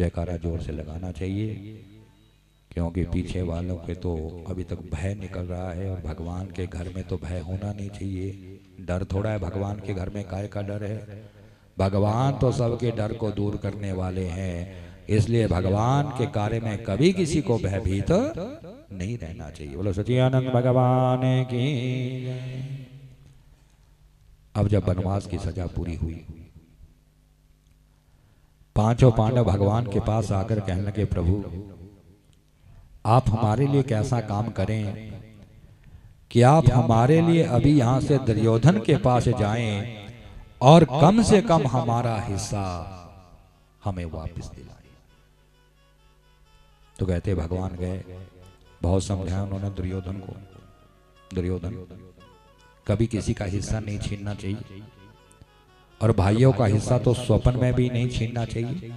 जयकारा जोर से लगाना चाहिए, क्योंकि पीछे वालों के तो अभी तक भय निकल रहा है। और भगवान के घर में तो भय होना नहीं चाहिए। डर थोड़ा है भगवान के घर में, काय का डर है? भगवान तो सबके डर को दूर करने वाले हैं, इसलिए भगवान के कार्य में कभी किसी को भयभीत नहीं रहना चाहिए। बोलो सच्चिदानंद भगवान की। अब जब वनवास की सजा पूरी हुई, पांचों पांडव भगवान के पास आकर कहने लगे, प्रभु आप हमारे लिए कैसा काम करें कि आप हमारे लिए अभी यहां से दुर्योधन के पास जाएं और कम से कम हमारा हिस्सा हमें वापस दिलाएं। तो कहते भगवान गए, बहुत समझाया उन्होंने दुर्योधन को, दुर्योधन कभी किसी का हिस्सा नहीं छीनना चाहिए, और भाइयों का हिस्सा तो स्वप्न में भी नहीं छीनना चाहिए।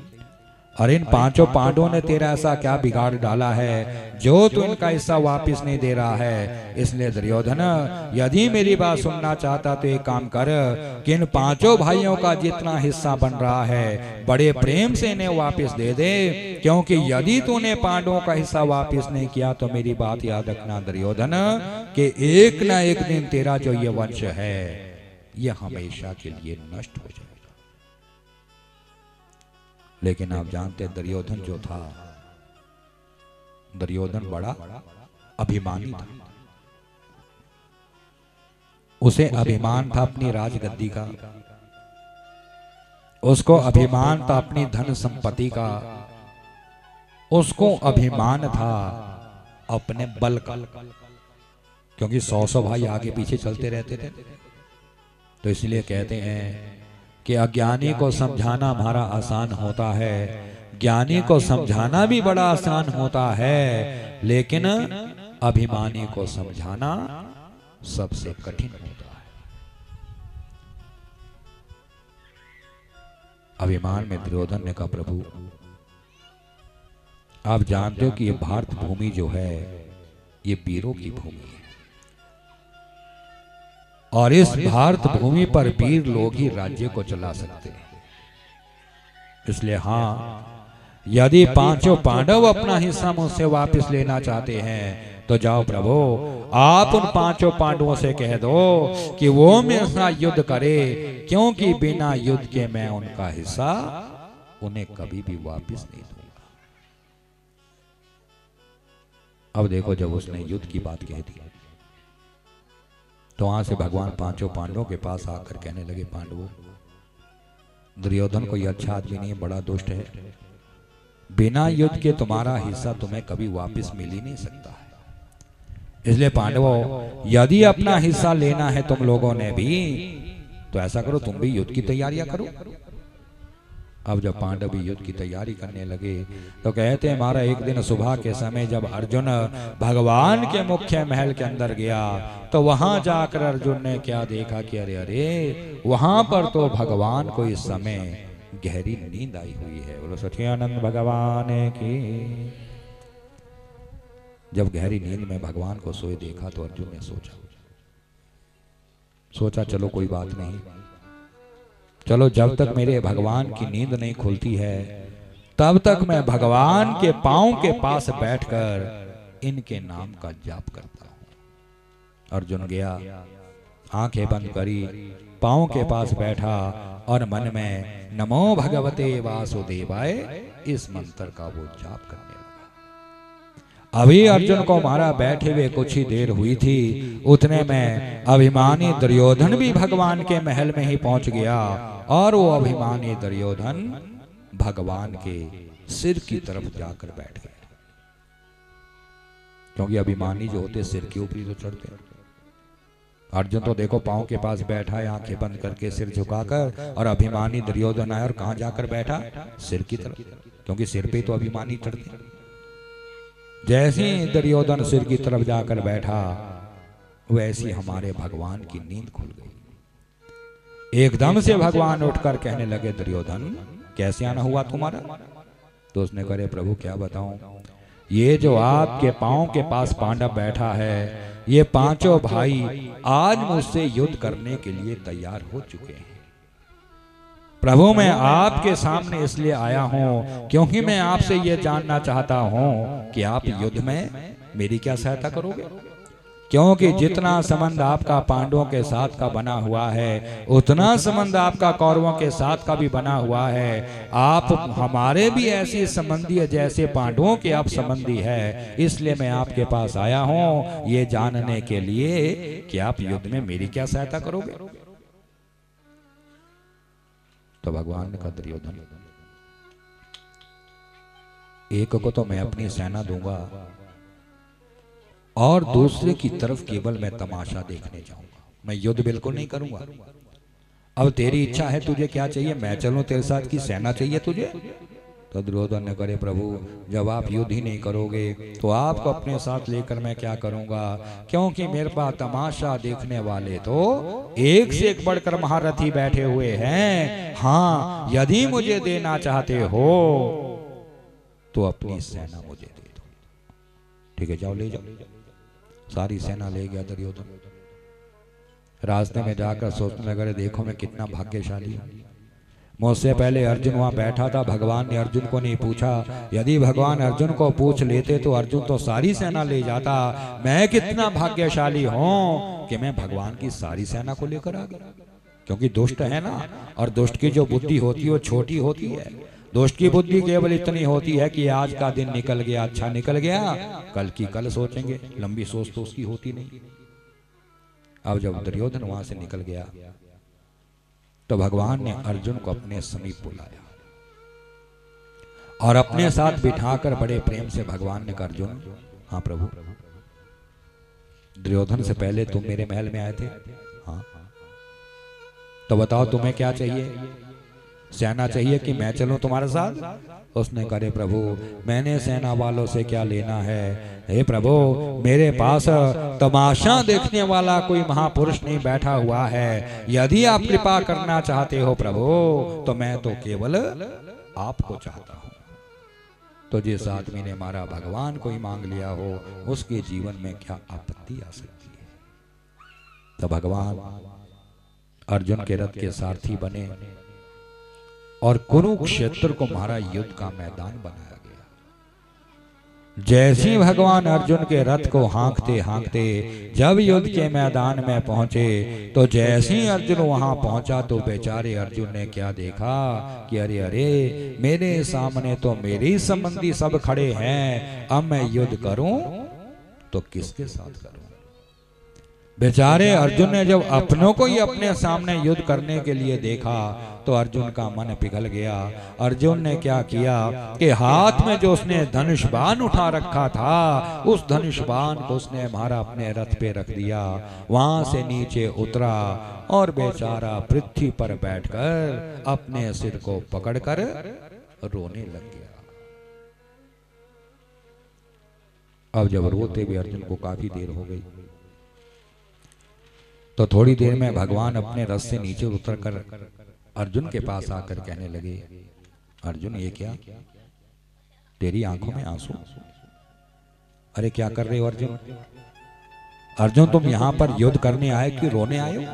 और इन पांचों पांडवों ने तेरा ऐसा क्या बिगाड़ डाला है जो तू इनका हिस्सा वापस नहीं दे रहा है? इसलिए दुर्योधन, यदि मेरी बात सुनना चाहता तो एक काम कर कि इन पांचों भाइयों का जितना हिस्सा बन रहा है बड़े प्रेम से इन्हें वापस दे दे, क्योंकि यदि तूने पांडवों का हिस्सा वापस नहीं किया तो मेरी बात याद रखना दुर्योधन, कि एक ना एक दिन तेरा जो ये वंश है ये हमेशा के लिए नष्ट हो जाएगा। लेकिन आप जानते दुर्योधन जो था, दुर्योधन बड़ा अभिमानी था। उसे अभिमान था अपनी राजगद्दी का, उसको अभिमान था अपनी धन संपत्ति का, उसको अभिमान था अपने बल का, क्योंकि 100 भाई आगे पीछे चलते रहते थे। तो इसलिए कहते हैं कि अज्ञानी को समझाना हमारा आसान होता है, ज्ञानी को समझाना भी बड़ा आसान होता है, लेकिन अभिमानी को समझाना सबसे कठिन होता है। अभिमान में दुर्योधन ने कहा, प्रभु आप जानते हो कि ये भारत भूमि जो है ये वीरों की भूमि है, और इस भारत भूमि पर वीर लोग ही राज्य को चला सकते हैं। इसलिए हाँ, यदि पांचों पांडव अपना हिस्सा मुझसे वापस लेना चाहते हैं तो जाओ प्रभु, आप उन पांचों पांडवों से कह दो कि वो मेरे साथ युद्ध करे, क्योंकि बिना युद्ध के मैं उनका हिस्सा उन्हें कभी भी वापस नहीं दूंगा। अब देखो, जब उसने युद्ध की बात कह दी तो वहां से भगवान पांचों पांडवों के पास आकर कहने लगे, पांडवों दुर्योधन कोई अच्छा आदमी नहीं है, बड़ा दुष्ट है, बिना युद्ध के तुम्हारा हिस्सा तुम्हें कभी वापस मिल ही नहीं सकता है। इसलिए पांडवों, यदि अपना हिस्सा लेना है तुम लोगों ने भी, तो ऐसा करो तुम भी युद्ध की तैयारियां करो। अब जब पांडव भी युद्ध की तैयारी करने लगे तो कहते हैं, हमारा एक दिन सुबह के समय जब अर्जुन भगवान के मुख्य महल के अंदर गया तो वहां जाकर अर्जुन ने क्या देखा कि अरे अरे, वहां पर तो भगवान को इस समय गहरी नींद आई हुई है। बोलो सच्चिदानंद भगवान की। जब गहरी नींद में भगवान को सोए देखा तो अर्जुन ने सोचा चलो कोई बात नहीं, चलो जब तक मेरे भगवान की नींद नहीं खुलती है तब तक मैं भगवान के पांव के पास बैठकर इनके नाम का जाप करता हूं। अर्जुन गया, आंखें बंद करी, पांव के पास बैठा और मन में नमो भगवते वासुदेवाय इस मंत्र का वो जाप करने लगा। अभी अर्जुन को मारा बैठे हुए कुछ ही देर हुई थी, उतने में अभिमानी दुर्योधन भी भगवान के महल में ही पहुंच गया, और वो अभिमानी दुर्योधन भगवान के सिर की तरफ जाकर बैठ गया, क्योंकि अभिमानी जो होते सिर के ऊपर तो चढ़ते हैं। अर्जुन तो देखो पांव के पास बैठा है, आंखें बंद करके सिर झुकाकर, और अभिमानी दुर्योधन आया और कहां जाकर बैठा? सिर की तरफ, क्योंकि सिर पे तो अभिमानी चढ़ते। जैसे ही दुर्योधन सिर की तरफ जाकर बैठा, वैसी हमारे भगवान की नींद खुल गई। एकदम से भगवान उठकर कहने लगे, दुर्योधन कैसे आना हुआ तुम्हारा? तो उसने कहा, प्रभु क्या बताऊं, ये जो आपके पांव के पास पांडव बैठा है, ये पांचों भाई आज मुझसे युद्ध करने के लिए तैयार हो चुके हैं, प्रभु मैं आपके सामने इसलिए आया हूं क्योंकि मैं आपसे ये जानना चाहता हूं कि आप युद्ध में मेरी क्या सहायता करोगे। क्योंकि जितना संबंध आपका पांडवों के साथ का बना हुआ है उतना संबंध आपका कौरवों के साथ का भी बना हुआ है। आप हमारे भी ऐसे संबंधी है जैसे पांडवों के आप संबंधी है, इसलिए मैं आपके पास आया हूं ये जानने के लिए कि आप युद्ध में मेरी क्या सहायता करोगे। तो भगवान ने कहा दुर्योधन, एक को तो मैं अपनी सेना दूंगा और दूसरे की तरफ केवल मैं तमाशा देखने जाऊंगा, मैं युद्ध बिल्कुल नहीं करूंगा। अब तेरी इच्छा है, तुझे क्या चाहिए, मैं चलूं तेरे साथ की सेना चाहिए तुझे। तो दुर्योधन ने करे प्रभु जब आप युद्ध ही नहीं करोगे तो आपको अपने साथ लेकर मैं क्या करूंगा, क्योंकि मेरे पास तमाशा देखने वाले तो एक से एक बढ़कर महारथी बैठे हुए हैं। हाँ, यदि मुझे देना चाहते हो तो अपनी सेना मुझे दे दो। ठीक है, जाओ ले जाओ। सारी सेना ले गया दुर्योधन। रास्ते में जाकर सोचने लगे देखो मैं कितना भाग्यशाली हूं, मुझसे पहले अर्जुन वहां बैठा था, भगवान ने अर्जुन को नहीं पूछा। यदि भगवान अर्जुन को पूछ लेते तो अर्जुन तो सारी सेना ले जाता। मैं कितना भाग्यशाली हूं कि मैं भगवान की सारी सेना को लेकर आ गया। क्योंकि दुष्ट है ना, और दुष्ट की जो बुद्धि होती है वो छोटी होती है। दुष्ट की बुद्धि केवल इतनी होती है कि आज का दिन निकल गया, अच्छा निकल गया, कल की कल सोचेंगे, लंबी सोच तो उसकी होती नहीं। अब जब दुर्योधन वहां से निकल गया तो भगवान ने अर्जुन को अपने समीप बुलाया और अपने साथ बिठाकर बड़े प्रेम से भगवान ने कहा अर्जुन, हाँ प्रभु, दुर्योधन से पहले तुम मेरे महल में आए थे, हाँ, तो बताओ तुम्हें क्या चाहिए, सेना चाहिए कि मैं चलूं तुम्हारे साथ। उसने कहा प्रभु मैंने सेना वालों से क्या लेना है, हे प्रभु मेरे पास तमाशा देखने वाला कोई महापुरुष नहीं बैठा हुआ है। यदि आप कृपा करना चाहते हो प्रभु तो मैं तो केवल आपको चाहता हूं। तो जिस आदमी ने मारा भगवान को ही मांग लिया हो उसके जीवन में क्या आपत्ति आ सकती है। तो भगवान अर्जुन के रथ के सारथी बने और कुरुक्षेत्र को मारा युद्ध का मैदान बनाया गया। जैसे भगवान अर्जुन के रथ को हाँकते हाँकते जब युद्ध के मैदान में पहुंचे तो जैसे ही अर्जुन वहां पहुंचा तो बेचारे अर्जुन ने क्या देखा कि अरे अरे मेरे सामने तो मेरे संबंधी सब खड़े हैं, अब मैं युद्ध करूं तो किसके साथ करूं। बेचारे अर्जुन ने जब अपनों को ही अपने सामने युद्ध करने के लिए देखा तो अर्जुन का मन पिघल गया। अर्जुन ने क्या किया कि हाथ में जो उसने धनुष बाण उठा रखा था उस धनुष बाण को उसने मारा, अपने रथ पे रख दिया, वहां से नीचे उतरा और बेचारा पृथ्वी पर बैठकर अपने सिर को पकड़कर रोने लग गया। अब जब रोते हुए अर्जुन को काफी देर हो गई तो थोड़ी देर में भगवान अपने रथ से नीचे उतरकर अर्जुन के पास आकर कहने लगे अर्जुन ये क्या, तेरी आंखों में आंसू, अरे क्या कर रहे हो अर्जुन, अर्जुन तुम यहां पर युद्ध करने आए कि रोने आए हो।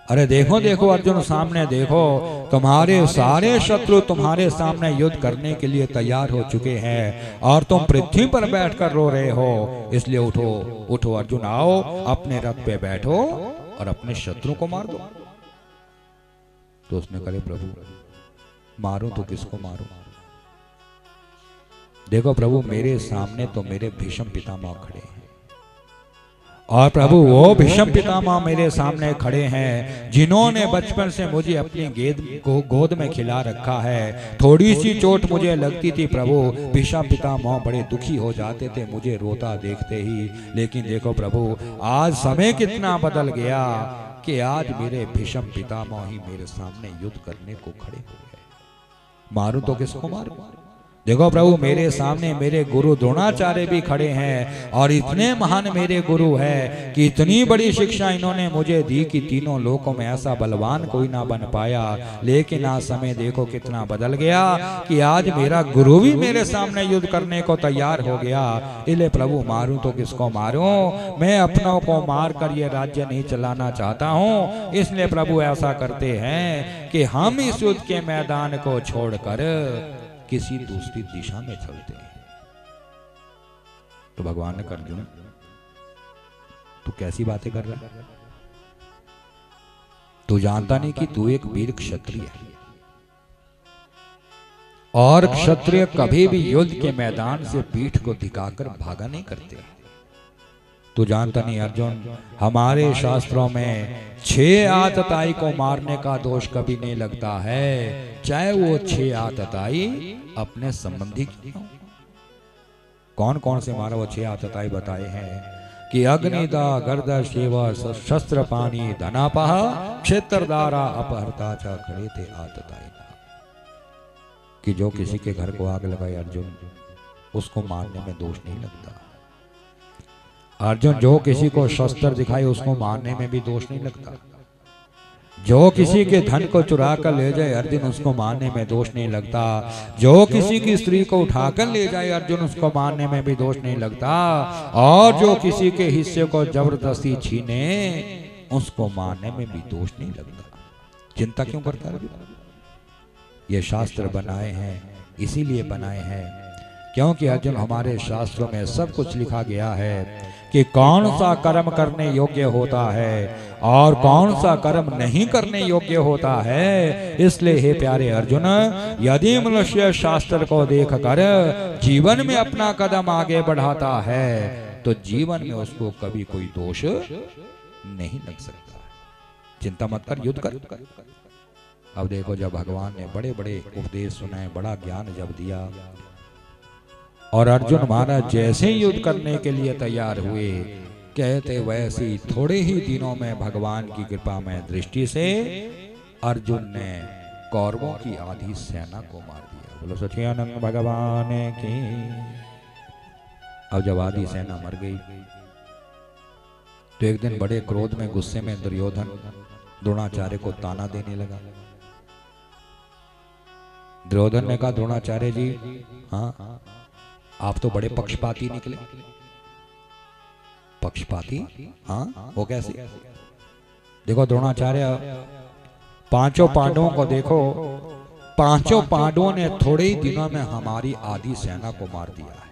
अरे देखो देखो अर्जुन सामने देखो, तुम्हारे सारे शत्रु तुम्हारे सामने युद्ध करने के लिए तैयार हो चुके हैं और तुम पृथ्वी पर बैठकर रो रहे हो। इसलिए उठो उठो अर्जुन, आओ अपने रथ पे बैठो और अपने शत्रु को मार दो। तो उसने कहा प्रभु मारूं तो किसको मारूं। देखो प्रभु मेरे सामने तो मेरे भीष्म पितामह खड़े हैं और प्रभु वो भीष्म पितामह मेरे सामने खड़े हैं जिन्होंने बचपन से मुझे अपनी गोद में खिला रखा है। थोड़ी सी चोट मुझे लगती थी प्रभु, भीष्म पितामह बड़े दुखी हो जाते थे मुझे रोता देखते ही। लेकिन देखो प्रभु आज समय कितना बदल गया कि आज मेरे भीष्म पितामह ही मेरे सामने युद्ध करने को खड़े हो गए। मारूं तो किसको मारूं। देखो प्रभु, मेरे सामने मेरे गुरु द्रोणाचार्य भी खड़े हैं और इतने महान मेरे गुरु है कि इतनी बड़ी शिक्षा इन्होंने मुझे दी कि तीनों लोकों में ऐसा बलवान कोई ना बन पाया। लेकिन आज समय देखो कितना बदल गया कि आज मेरा गुरु भी मेरे सामने युद्ध करने को तैयार हो गया। इसलिए प्रभु, मारूं तो किसको मारूं? मैं अपनों को मार कर ये राज्य नहीं चलाना चाहता हूं। इसलिए प्रभु ऐसा करते हैं कि हम इस युद्ध के मैदान को छोड़कर किसी दूसरी दिशा में चलते हैं। तो भगवान ने कर अर्जुन, तू कैसी बातें कर रहा है? तू जानता नहीं कि तू एक वीर क्षत्रिय है और क्षत्रिय कभी भी युद्ध के मैदान से पीठ को दिखाकर भागा नहीं करते। तू जानता नहीं अर्जुन, हमारे शास्त्रों में 6 आतताई को मारने का दोष कभी नहीं लगता है, चाहे वो 6 आतताई अपने संबंधी की हो। कौन कौन से मारा वो 6 आतताई बताए हैं कि अग्निदा गर्द शेवा शस्त्र पानी धनापह क्षेत्रदारा अपहरता चा खड़े थे आतताई। कि जो किसी के घर को आग लगाए अर्जुन, उसको मारने में दोष नहीं लगता। अर्जुन, जो किसी को शस्त्र दिखाए उसको मारने में भी दोष नहीं लगता। जो किसी के धन को चुरा कर ले जाए अर्जुन, उसको मारने में दोष नहीं लगता। जो किसी की स्त्री को उठाकर ले जाए अर्जुन, उसको मारने में भी दोष नहीं लगता। और जो किसी के हिस्से को जबरदस्ती छीने, उसको मारने में भी दोष नहीं लगता। चिंता क्यों करता अर्जुन? ये शास्त्र बनाए हैं, इसीलिए बनाए हैं क्योंकि अर्जुन, हमारे शास्त्रों में सब कुछ लिखा गया है कि कौन सा कर्म करने योग्य होता है और कौन सा कर्म नहीं करने योग्य होता है। इसलिए हे प्यारे अर्जुन, यदि मनुष्य शास्त्र को देखकर जीवन में अपना कदम आगे बढ़ाता है तो जीवन में उसको कभी कोई दोष नहीं लग सकता। चिंता मत कर, युद्ध कर। अब देखो, जब भगवान ने बड़े बड़े उपदेश सुनाए, बड़ा ज्ञान जब दिया और अर्जुन महाराज जैसे ही युद्ध करने के लिए तैयार हुए, कहते वैसे ही थोड़े ही दिनों में भगवान की कृपा में दृष्टि से अर्जुन ने कौरवों की आधी सेना को मार दिया। बोलो सच्चिदानंद भगवान की। अब जब आधी सेना मर गई तो एक दिन बड़े क्रोध में, गुस्से में दुर्योधन द्रोणाचार्य को ताना देने लगा। दुर्योधन ने कहा, द्रोणाचार्य जी, हाँ आप तो बड़े पक्षपाती निकले। पक्षपाती? हाँ, वो कैसे? देखो द्रोणाचार्य, 5 पांडवों को देखो, 5 पांडवों ने थोड़े ही दिनों में हमारी आधी सेना को मार दिया है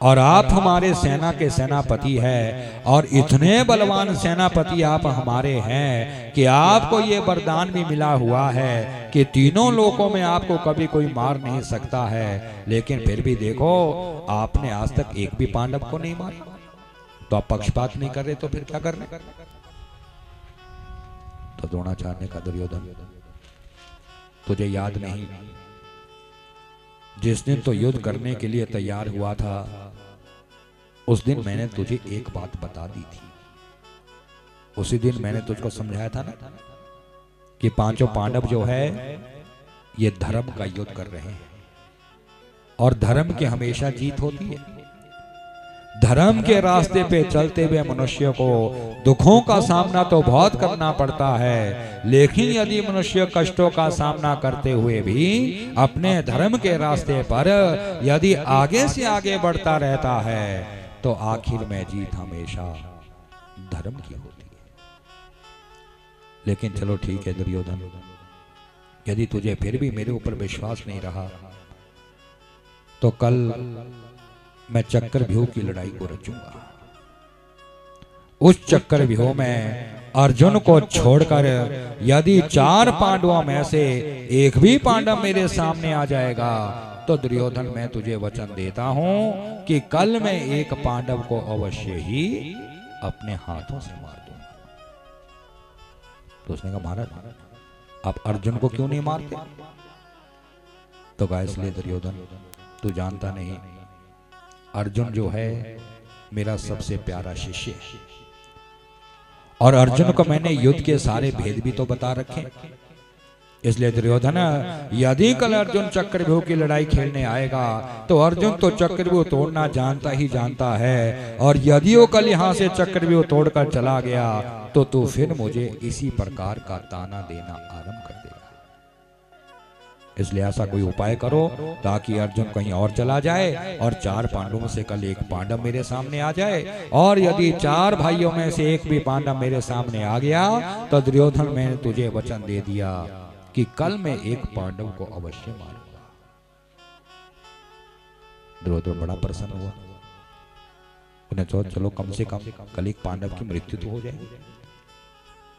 और आप हमारे सेना के सेनापति हैं और इतने बलवान सेनापति आप हमारे हैं कि आपको ये वरदान भी मिला हुआ है कि तीनों लोकों में आपको कभी कोई मार नहीं सकता है। लेकिन फिर भी देखो, आपने आज तक एक भी पांडव को नहीं मारा। तो आप पक्षपात नहीं कर रहे तो फिर क्या कर रहे? तो द्रोणाचार्य ने कहा, दुर्योधन तुझे याद नहीं, जिस दिन तो युद्ध करने के लिए तैयार हुआ था उस दिन मैंने तुझे एक बात बता दी थी। उसी दिन मैंने तुझको समझाया था ना कि 5 पांडव जो है ये धर्म का युद्ध कर रहे हैं और धर्म की हमेशा जीत होती है। धर्म के रास्ते पे चलते हुए मनुष्य को दुखों का सामना तो बहुत करना पड़ता है, लेकिन यदि मनुष्य कष्टों का सामना करते हुए भी अपने धर्म के रास्ते पर यदि आगे से आगे बढ़ता रहता है तो आखिर में जीत हमेशा धर्म की होती है। लेकिन चलो ठीक है दुर्योधन, यदि तुझे फिर भी मेरे ऊपर विश्वास नहीं रहा तो कल मैं चक्रव्यूह की लड़ाई को रचूंगा। उस चक्रव्यूह में अर्जुन को छोड़कर यदि 4 पांडवों में से एक भी पांडव मेरे सामने आ जाएगा तो दुर्योधन मैं तुझे वचन देता हूं कि कल मैं एक पांडव को अवश्य ही अपने हाथों से मार दूंगा। तो उसने कहा, महाराज आप अर्जुन को क्यों नहीं मारते? तो कहा, इसलिए दुर्योधन तू जानता नहीं, अर्जुन जो है मेरा सबसे प्यारा शिष्य है और अर्जुन को मैंने युद्ध के सारे भेद भी तो बता रखे इसलिए दुर्योधन, यदि कल अर्जुन चक्रव्यूह की लड़ाई खेलने आएगा तो अर्जुन तो चक्रव्यूह तोड़ना जानता ही जानता है, और यदि वो कल यहाँ से चक्रव्यूह तोड़कर चला गया तो तू फिर मुझे इसी प्रकार का ताना देना आरंभ कर देगा। इसलिए ऐसा कोई उपाय करो ताकि अर्जुन कहीं और चला जाए और 4 पांडवों में से कल एक पांडव मेरे सामने आ जाए, और यदि 4 भाइयों में से एक भी पांडव मेरे सामने आ गया तो दुर्योधन, मैंने तुझे वचन दे दिया कि कल मैं एक पांडव को अवश्य मारूंगा। दुर्योधन बड़ा प्रसन्न हुआ। उन्हें सोच, चलो कम से कम कल एक पांडव की मृत्यु तो हो जाए।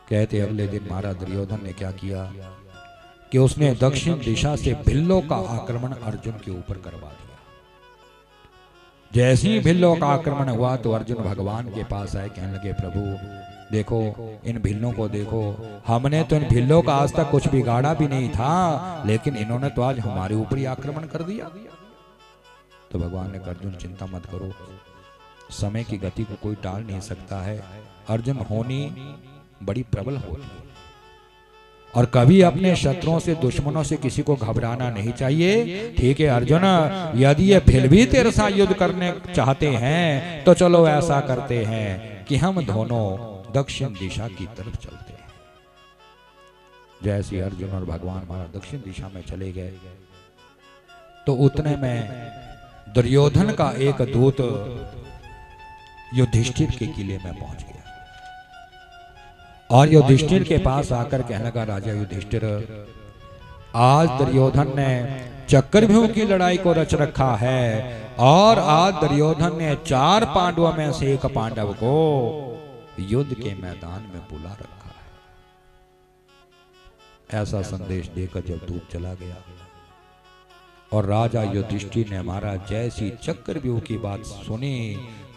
कहते अगले दिन महाराज दुर्योधन ने क्या किया कि उसने दक्षिण दिशा से भिल्लों का आक्रमण अर्जुन के ऊपर करवा दिया। जैसे ही भिल्लों का आक्रमण हुआ तो अर्जुन भगवान के पास आए, कहने लगे, प्रभु देखो इन भिल्लों को देखो, हमने तो इन भिल्लों का आज तक कुछ बिगाड़ा भी नहीं था, लेकिन इन्होंने तो आज हमारे ऊपर ही आक्रमण कर दिया। तो भगवान ने कहा, अर्जुन चिंता मत करो, समय की गति को कोई टाल नहीं सकता है। अर्जुन होनी बड़ी प्रबल होती है, और कभी अपने शत्रुओं से, दुश्मनों से किसी को घबराना नहीं चाहिए। ठीक है अर्जुन, यदि ये फिर भी तेरे साथ युद्ध करने चाहते हैं तो चलो ऐसा करते हैं कि हम दोनों दक्षिण दिशा की तरफ चलते हैं। जैसे अर्जुन और भगवान महाराज दक्षिण दिशा में चले गए तो उतने में दुर्योधन का एक दूत युधिष्ठिर के किले में पहुंच गया, और युधिष्ठिर के पास आकर कहने लगा, राजा युधिष्ठिर, आज दुर्योधन ने चक्रव्यूह की लड़ाई को रच रखा है, और आज दुर्योधन ने 4 पांडवों में से एक पांडव को युद्ध के मैदान में बुला रखा है। ऐसा संदेश देकर जब दूत चला गया और राजा युधिष्ठिर ने महाराज जैसी चक्रव्यूह की बात सुनी,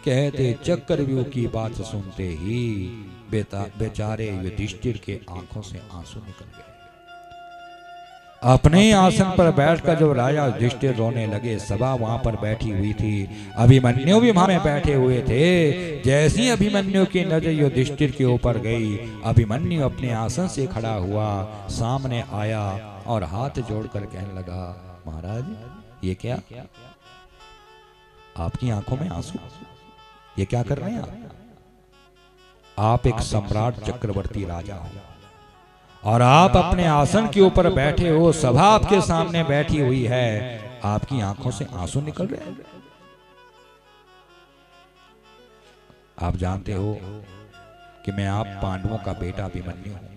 कहते चक्रव्यूह की बात सुनते ही बेचारे युधिष्ठिर के आंखों से आंसू निकल गए। अपने आसन पर बैठकर जब राजा युधिष्ठिर रोने लगे, सभा वहां पर बैठी हुई थी, अभिमन्यु भी वहां में बैठे हुए थे। जैसी अभिमन्यु की नजर युधिष्ठिर के ऊपर गई, अभिमन्यु अपने आसन से खड़ा हुआ, सामने आया और हाथ जोड़कर कहने लगा, महाराज ये क्या, आपकी आंखों में आंसू, ये क्या कर रहे हैं आप एक सम्राट चक्रवर्ती राजा हो, और आप अपने आसन के ऊपर बैठे हो, सभा आपके सामने बैठी हुई है, आपकी आंखों से आंसू निकल रहे हैं। आप जानते हो कि मैं आप पांडवों का बेटा अभिमन्यु हूं,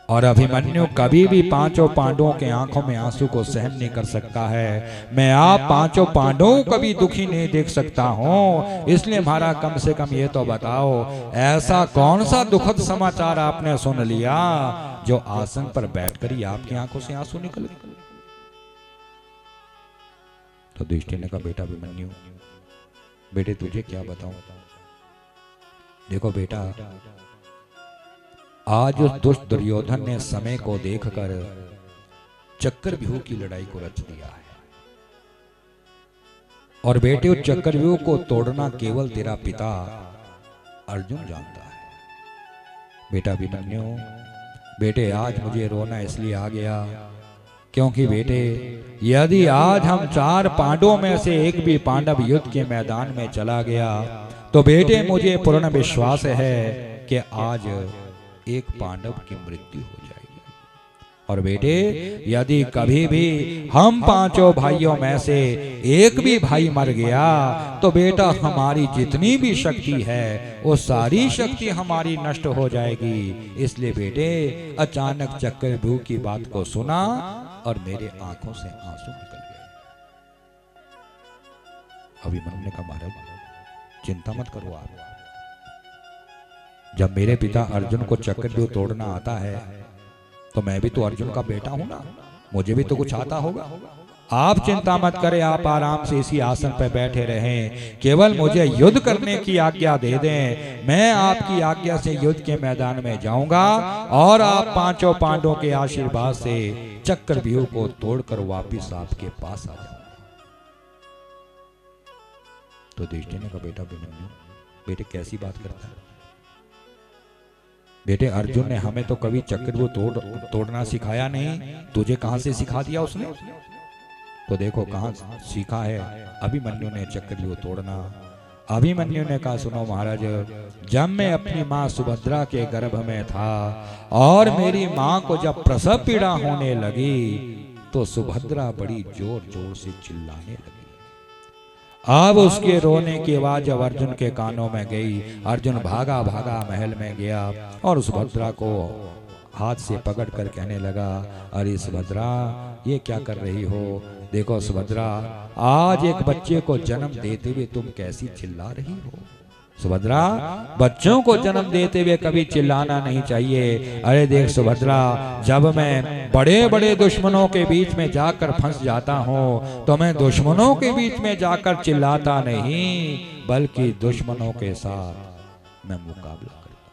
और अभिमन्यु कभी भी 5 पांडवों के आंखों में आंसू को सहन नहीं कर सकता है। मैं आप 5 पांडवों को कभी दुखी नहीं देख सकता हूं। इसलिए महाराज कम से कम ये तो बताओ, ऐसा कौन सा दुखद समाचार आपने सुन लिया जो आसन पर बैठकर ही आपकी आंखों से आंसू निकल गए? तो युधिष्ठिर ने कहा, बेटा अभिमन्यु, बेटे तुझे क्या बताऊं। देखो बेटा, आज उस दुष्ट दुर्योधन ने समय को देखकर चक्रव्यूह की लड़ाई को रच दिया है, और बेटे उस चक्रव्यूह को तोड़ना केवल तेरा पिता अर्जुन जानता है। बेटा अभिमन्यु, बेटे आज मुझे रोना इसलिए आ गया क्योंकि बेटे, यदि आज हम 4 पांडवों में से एक भी पांडव युद्ध के मैदान में चला गया तो बेटे मुझे पूर्ण विश्वास है कि आज एक पांडव की मृत्यु हो जाएगी। और बेटे, यदि कभी भी हम 5 भाइयों में से एक भी भाई मर गया तो बेटा हमारी जितनी भी शक्ति है वो सारी शक्ति हमारी नष्ट हो जाएगी। इसलिए बेटे, अचानक चक्रव्यूह की बात को सुना और मेरे आंखों से आंसू निकल गए। अभिमन्यु ने कहा, महाराज चिंता मत करो आप, जब मेरे पिता अर्जुन को चक्रव्यूह तोड़ना आता है तो मैं भी तो अर्जुन का बेटा हूं ना, मुझे भी तो कुछ आता होगा। आप चिंता मत करें, आप आराम से इसी आसन पर बैठे रहें, केवल मुझे युद्ध करने की आज्ञा दे दें। मैं आपकी आज्ञा से युद्ध के मैदान में जाऊंगा और आप 5 पांडवों के आशीर्वाद से चक्रव्यूह को तोड़कर वापिस आपके पास आ जाऊंगा। तो युधिष्ठिर ने कहा, बेटा अभिमन्यु, बेटे कैसी बात करता है? बेटे अर्जुन ने हमें तो कभी चक्रव्यूह तोड़ना सिखाया नहीं, तुझे कहां से सिखा दिया उसने? तो देखो कहां सीखा है, अभिमन्यु ने चक्रव्यूह तोड़ना। अभिमन्यु ने कहा सुनो महाराज, जब मैं अपनी माँ सुभद्रा के गर्भ में था और मेरी माँ को जब प्रसव पीड़ा होने लगी तो सुभद्रा बड़ी जोर जोर से चिल्लाने लगी। अब उसके रोने की आवाज जब अर्जुन के कानों में गई, अर्जुन भागा भागा महल में गया और सुभद्रा को हाथ से पकड़ कर कहने लगा, अरे सुभद्रा ये क्या कर रही हो? देखो सुभद्रा, आज एक बच्चे को जन्म देते हुए तुम कैसी चिल्ला रही हो? सुभद्रा, बच्चों को जन्म देते हुए कभी चिल्लाना नहीं चाहिए। अरे देख सुभद्रा, जब मैं बड़े बड़े दुश्मनों के बीच में जाकर फंस जाता हूँ तो मैं दुश्मनों के बीच में जाकर चिल्लाता नहीं, बल्कि दुश्मनों के साथ मैं मुकाबला करता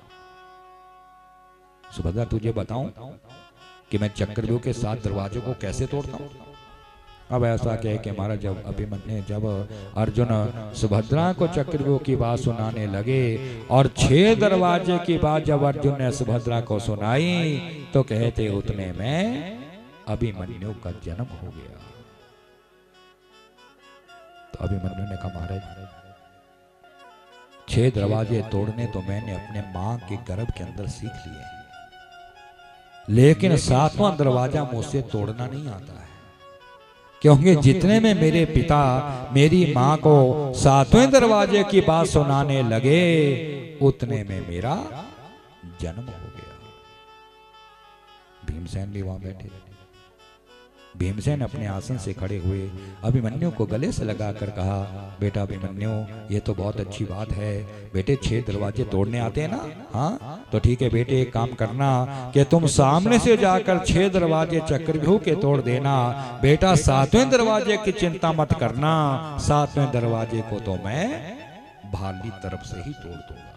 हूँ। सुभद्रा तुझे बताऊं कि मैं चक्रव्यूह के 7 दरवाजों को कैसे तोड़ता हूँ? अब ऐसा कह के महाराज जब अभिमन्यु जब अर्जुन सुभद्रा को चक्रव्यूह की बात सुनाने लगे और 6 दरवाजे की बात जब अर्जुन ने सुभद्रा को सुनाई तो कहते उतने में अभिमन्यु का जन्म हो गया। तो अभिमन्यु ने कहा महाराज 6 दरवाजे तोड़ने तो मैंने अपने मां के गर्भ के अंदर सीख लिए, लेकिन 7वां दरवाजा मुझसे तोड़ना नहीं आता है, क्योंकि जितने में मेरे पिता मेरी मां को 7वें दरवाजे की बात सुनाने लगे उतने में मेरा जन्म हो गया। भीमसेन भी वहां बैठे। भीमसेन अपने आसन से खड़े हुए अभिमन्यु को गले से लगाकर कहा, बेटा अभिमन्यु ये तो बहुत अच्छी बात है, बेटे 6 दरवाजे तोड़ने आते हैं ना? हाँ तो ठीक है बेटे, एक काम करना कि तुम सामने से जाकर 6 दरवाजे चक्रव्यूह के तोड़ देना। बेटा 7वें दरवाजे की चिंता मत करना, 7वें दरवाजे को तो मैं भाली तरफ से ही तोड़ दूंगा।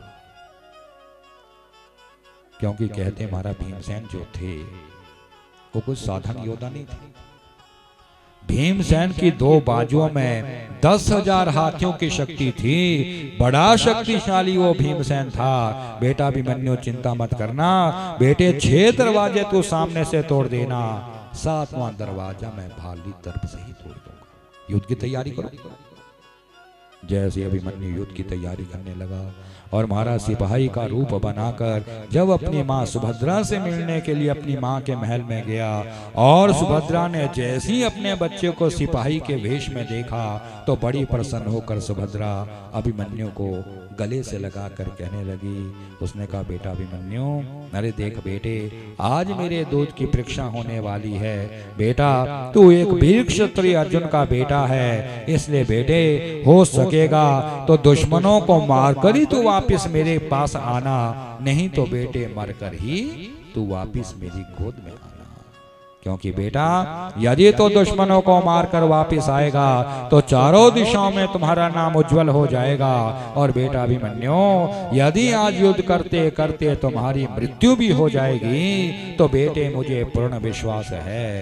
क्योंकि कहते हमारा भीमसेन जो थे वो कुछ साधारण योद्धा नहीं थे। भीमसेन की 2 बाजुओं में 10,000 हाथियों की शक्ति थी, बड़ा शक्तिशाली वो भीमसेन था। बेटा अभिमन्यु चिंता मत करना, बेटे 6 दरवाजे तू सामने से तोड़ देना, 7वां दरवाजा मैं भाली तरफ से ही तोड़ दूंगा। युद्ध की तैयारी करो। जैसे अभिमन्यु युद्ध की तैयारी करने लगा और महाराज सिपाही का रूप बनाकर जब अपनी मां सुभद्रा से मिलने के लिए अपनी मां के महल में गया और सुभद्रा ने जैसे ही अपने बच्चे को सिपाही के वेश में देखा तो बड़ी प्रसन्न होकर सुभद्रा अभिमन्यु को गले से लगाकर कहने लगी, उसने कहा बेटा अभिमन्यु, अरे देख बेटे, आज मेरे दूध की परीक्षा होने वाली है। बेटा तू एक वीर क्षत्रिय अर्जुन का बेटा है, इसलिए बेटे हो सकेगा तो दुश्मनों को मारकर ही तू वापिस मेरे पास आना, नहीं तो बेटे मरकर ही तू वापिस मेरी गोद में आना। क्योंकि बेटा यदि तो दुश्मनों को मारकर वापिस आएगा तो चारों दिशाओं में तुम्हारा नाम उज्जवल हो जाएगा। और बेटा अभिमन्यु, यदि आज युद्ध करते करते तुम्हारी मृत्यु भी हो जाएगी तो बेटे मुझे पूर्ण विश्वास है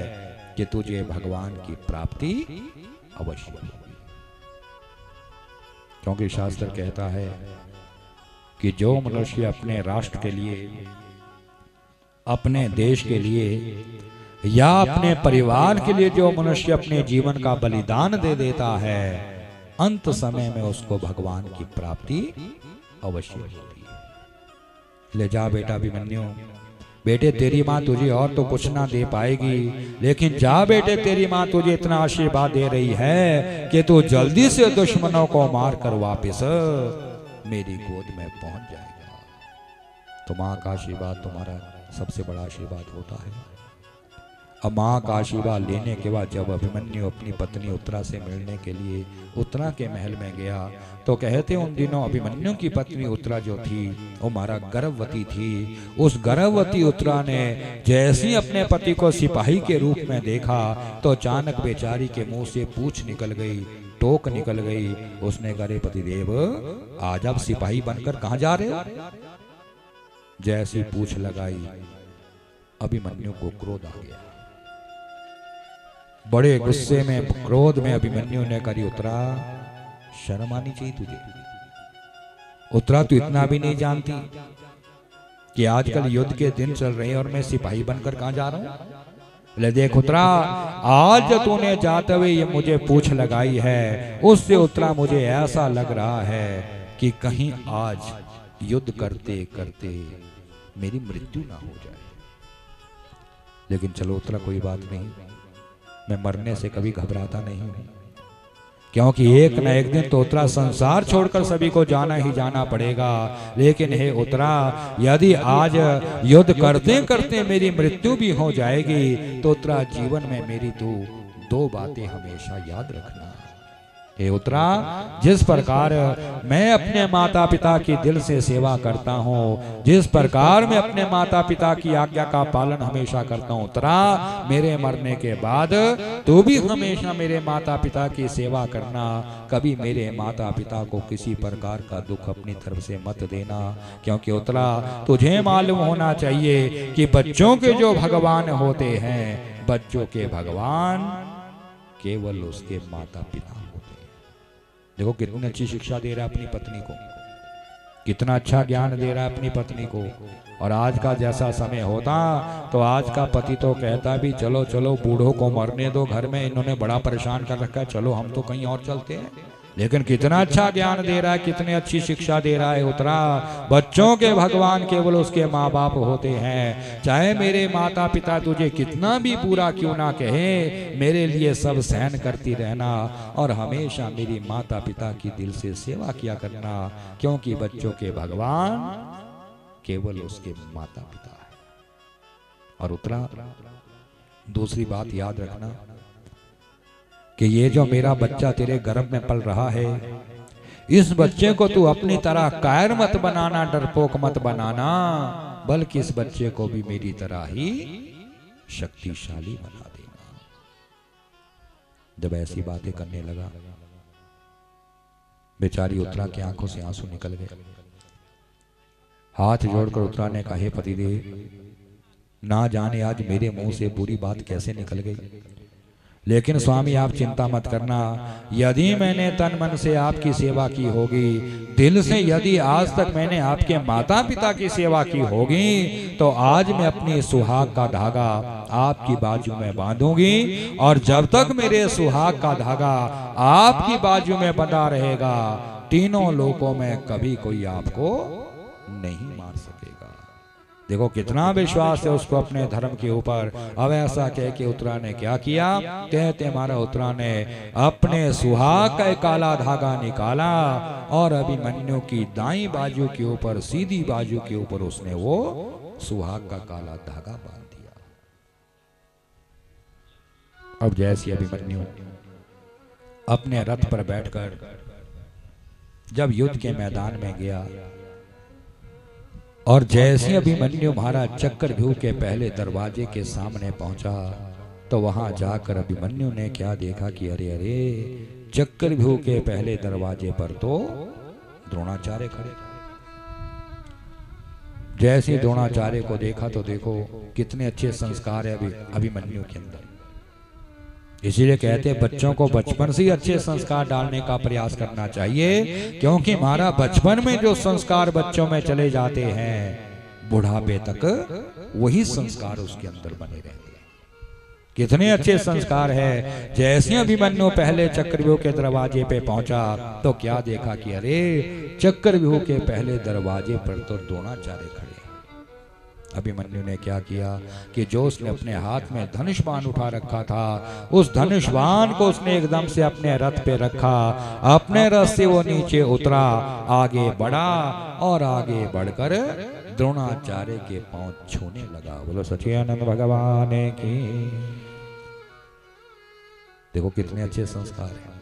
कि तुझे भगवान की प्राप्ति अवश्य होगी। क्योंकि शास्त्र कहता है कि जो मनुष्य अपने राष्ट्र के लिए, अपने देश के लिए या अपने परिवार के लिए जो मनुष्य अपने जीवन का बलिदान दे देता है, अंत समय में उसको भगवान की प्राप्ति अवश्य होती है। ले जा बेटा अभिमन्यु, बेटे तेरी माँ तुझे और तो कुछ ना दे पाएगी, लेकिन जा बेटे, तेरी माँ तुझे इतना आशीर्वाद दे रही है कि तू जल्दी से दुश्मनों को मारकर वापिस मेरी गोद में पहुंच जाएगा। तो माँ का आशीर्वाद तुम्हारा सबसे बड़ा आशीर्वाद होता है। अब माँ का आशीर्वाद लेने के बाद जब अभिमन्यु अपनी पत्नी उत्तरा से मिलने के लिए उत्तरा के महल में गया तो कहते उन दिनों अभिमन्यु की पत्नी उत्तरा जो थी वो मारा गर्भवती थी। उस गर्भवती उत्तरा ने जैसे ही अपने पति को सिपाही के रूप में देखा तो अचानक बेचारी के मुंह से पूंछ निकल गई, टोक निकल गई। उसने कहा रे पतिदेव, आज आप सिपाही बनकर कहां जा रहे हो? जैसी पूंछ लगाई अभिमन्यु को क्रोध आ गया। बड़े गुस्से में, क्रोध में अभिमन्यु ने करी, उत्तरा शर्म आनी चाहिए तुझे। उत्तरा तू इतना भी नहीं जानती कि आजकल युद्ध के दिन चल रहे हैं और मैं सिपाही बनकर कहां जा रहा हूं? बोले देख उतरा, आज तूने जाते हुए ये मुझे पूछ लगाई है, उससे उतरा मुझे ऐसा लग रहा है कि कहीं आज युद्ध करते करते मेरी मृत्यु ना हो जाए। लेकिन चलो उतरा, कोई बात नहीं, मैं मरने से कभी घबराता नहीं हूं, क्योंकि एक न एक दिन तो उतरा संसार छोड़कर सभी को जाना ही जाना पड़ेगा। लेकिन हे उतरा, यदि आज युद्ध करते करते मेरी मृत्यु भी हो जाएगी तो उतरा जीवन में मेरी तो दो बातें हमेशा याद रखना। हे उतरा, जिस प्रकार मैं अपने माता पिता की दिल से सेवा करता हूँ, जिस प्रकार मैं अपने माता पिता की आज्ञा का पालन हमेशा करता हूँ, उतरा मेरे मरने के बाद तू भी हमेशा मेरे माता पिता की सेवा करना। कभी मेरे माता पिता को किसी प्रकार का दुख अपनी तरफ से मत देना, क्योंकि उतरा तुझे मालूम होना चाहिए कि बच्चों के जो भगवान होते हैं, बच्चों के भगवान केवल उसके माता पिता। देखो कितनी अच्छी शिक्षा दे रहा है अपनी पत्नी को, कितना अच्छा ज्ञान दे रहा है अपनी पत्नी को। और आज का जैसा समय होता तो आज का पति तो कहता भी चलो चलो बूढ़ों को मरने दो, घर में इन्होंने बड़ा परेशान कर रखा है, चलो हम तो कहीं और चलते हैं। लेकिन कितना अच्छा ज्ञान दे रहा है, कितनी अच्छी शिक्षा दे रहा है उतरा। बच्चों के भगवान केवल उसके माँ बाप होते हैं। चाहे मेरे माता पिता तुझे कितना भी बुरा क्यों ना कहे, मेरे लिए सब सहन करती रहना और हमेशा मेरी माता पिता की दिल से सेवा किया करना, क्योंकि बच्चों के भगवान केवल उसके माता पिता है। और उतरा दूसरी बात याद रखना कि ये जो मेरा बच्चा तेरे गर्भ में पल रहा है, इस बच्चे को तू अपनी तरह कायर मत बनाना, डरपोक मत बनाना, बल्कि इस बच्चे को भी मेरी तरह ही शक्तिशाली बना देना। जब ऐसी बातें करने लगा, बेचारी उत्तरा की आंखों से आंसू निकल गए। हाथ जोड़कर उत्तरा ने कहा, हे पतिदेव, ना जाने आज मेरे मुंह से बुरी बात कैसे निकल गई, लेकिन स्वामी आप चिंता मत करना। यदि मैंने तन मन से आपकी सेवा की होगी, दिल से यदि आज तक मैंने आपके माता पिता की सेवा की होगी, तो आज मैं अपनी सुहाग का धागा आपकी बाजू में बांधूंगी, और जब तक मेरे सुहाग का धागा आपकी बाजू में बंधा रहेगा, तीनों लोकों में कभी कोई आपको नहीं मार सकेगा। देखो कितना विश्वास है उसको अपने धर्म के ऊपर। अब ऐसा कह के उत्तरा ने क्या किया, कहते मारा उत्तरा ने अपने सुहाग का काला धागा निकाला और अभिमन्यु की दाईं बाजू के ऊपर, सीधी बाजू के ऊपर उसने वो सुहाग का काला धागा बांध दिया। अब जैसे अभिमन्यु अपने रथ पर बैठकर जब युद्ध के मैदान में गया, और जैसे अभिमन्यु महाराज चक्रव्यूह के पहले दरवाजे के सामने पहुंचा, तो वहां जाकर अभिमन्यु ने क्या देखा कि अरे अरे, चक्रव्यूह के पहले दरवाजे पर तो द्रोणाचार्य खड़े। जैसे द्रोणाचार्य को देखा तो देखो कितने अच्छे संस्कार है अभिमन्यु के अंदर। इसीलिए कहते हैं बच्चों को बचपन से ही अच्छे संस्कार डालने का प्रयास करना चाहिए, क्योंकि हमारा बचपन में जो संस्कार बच्चों में चले जाते हैं, बुढ़ापे तक वही संस्कार उसके अंदर बने रहते हैं। कितने अच्छे संस्कार है। जैसे अभिमन्यु पहले चक्रव्यूह के दरवाजे पे पहुंचा तो क्या देखा कि अरे, चक्रव्यूह के पहले दरवाजे पर तो द्रोणाचार्य खड़े। अभिमन्यु ने क्या किया कि जो उसने अपने हाथ में धनुष बाण उठा रखा था, उस धनुष बाण को उसने एकदम से अपने रथ पे रखा, अपने रथ से वो नीचे उतरा, आगे बढ़ा और आगे बढ़कर द्रोणाचार्य के पांव छूने लगा। बोलो सच्चिदानंद भगवान की। देखो कितने अच्छे संस्कार हैं।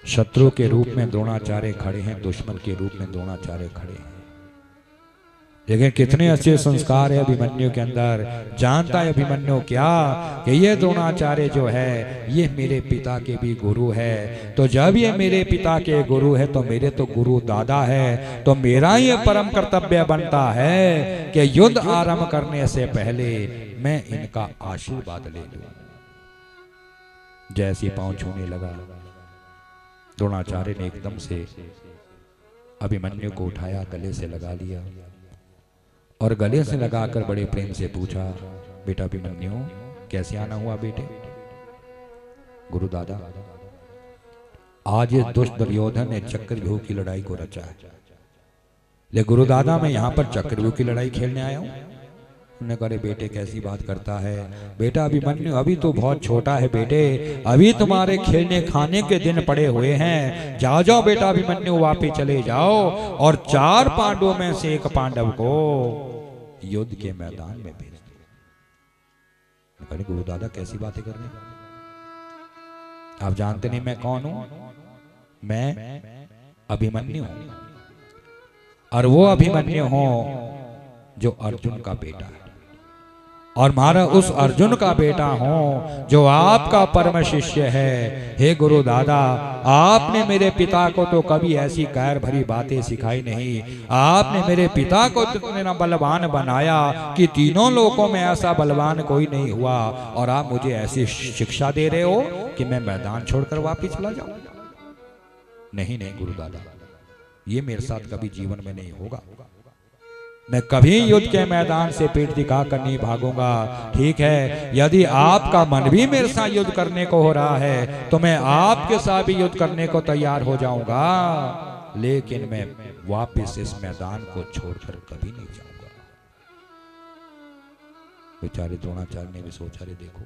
शत्रु के रूप में द्रोणाचार्य खड़े हैं, दुश्मन के रूप में द्रोणाचार्य खड़े हैं, लेकिन कितने अच्छे संस्कार है अभिमन्यु के अंदर। जानता है अभिमन्यु क्या कि ये द्रोणाचार्य जो है ये मेरे पिता के भी गुरु है, तो जब ये मेरे पिता के गुरु है तो मेरे तो गुरु दादा है, तो मेरा ये परम कर्तव्य बनता है कि युद्ध आरंभ करने से पहले मैं इनका आशीर्वाद ले लूं। जैसे पांव छूने लगा, द्रोणाचार्य ने एकदम से अभिमन्यु को उठाया, गले से लगा लिया और गले से लगाकर बड़े प्रेम से पूछा, बेटा अभिमन्यु कैसे आना हुआ बेटे? गुरु दादा, आज इस दुष्ट दुर्योधन ने चक्रव्यूह की लड़ाई को रचा है। ले गुरु दादा, मैं यहाँ पर चक्रव्यूह की लड़ाई खेलने आया हूँ। उन्होंने कहा, बेटे कैसी बात करता है बेटा अभिमन्यु, अभी तो बहुत छोटा है बेटे, अभी तुम्हारे खेलने खाने के दिन पड़े हुए हैं। जाओ जाओ बेटा अभिमन्यु, वापिस चले जाओ और 4 पांडवों में से एक पांडव को युद्ध के मैदान में भेज दो। गुरु दादा कैसी बातें कर रहे हैं? आप जानते नहीं मैं कौन हूं? मैं अभिमन्यु हूं, और वो अभिमन्यु हूं जो अर्जुन का बेटा है, और मारा उस अर्जुन का बेटा हूं जो आपका परम शिष्य है। हे गुरु दादा, आपने मेरे पिता को तो कभी ऐसी कैर भरी बातें सिखाई नहीं। आपने मेरे पिता को इतना बलवान बनाया कि तीनों लोकों में ऐसा बलवान कोई नहीं हुआ, और आप मुझे ऐसी शिक्षा दे रहे हो कि मैं मैदान छोड़कर वापिस चला जाऊं? नहीं नहीं गुरु दादा, ये मेरे साथ कभी जीवन में नहीं होगा। मैं कभी युद्ध के मैदान से पीठ दिखाकर नहीं भागूंगा। ठीक है, यदि आपका मन भी मेरे साथ युद्ध करने को हो रहा है तो मैं आपके साथ भी युद्ध करने को तैयार हो जाऊंगा, लेकिन मैं वापस इस मैदान को छोड़कर कभी नहीं जाऊंगा। बेचारे द्रोणाचार्य ने भी सोचा, रे देखो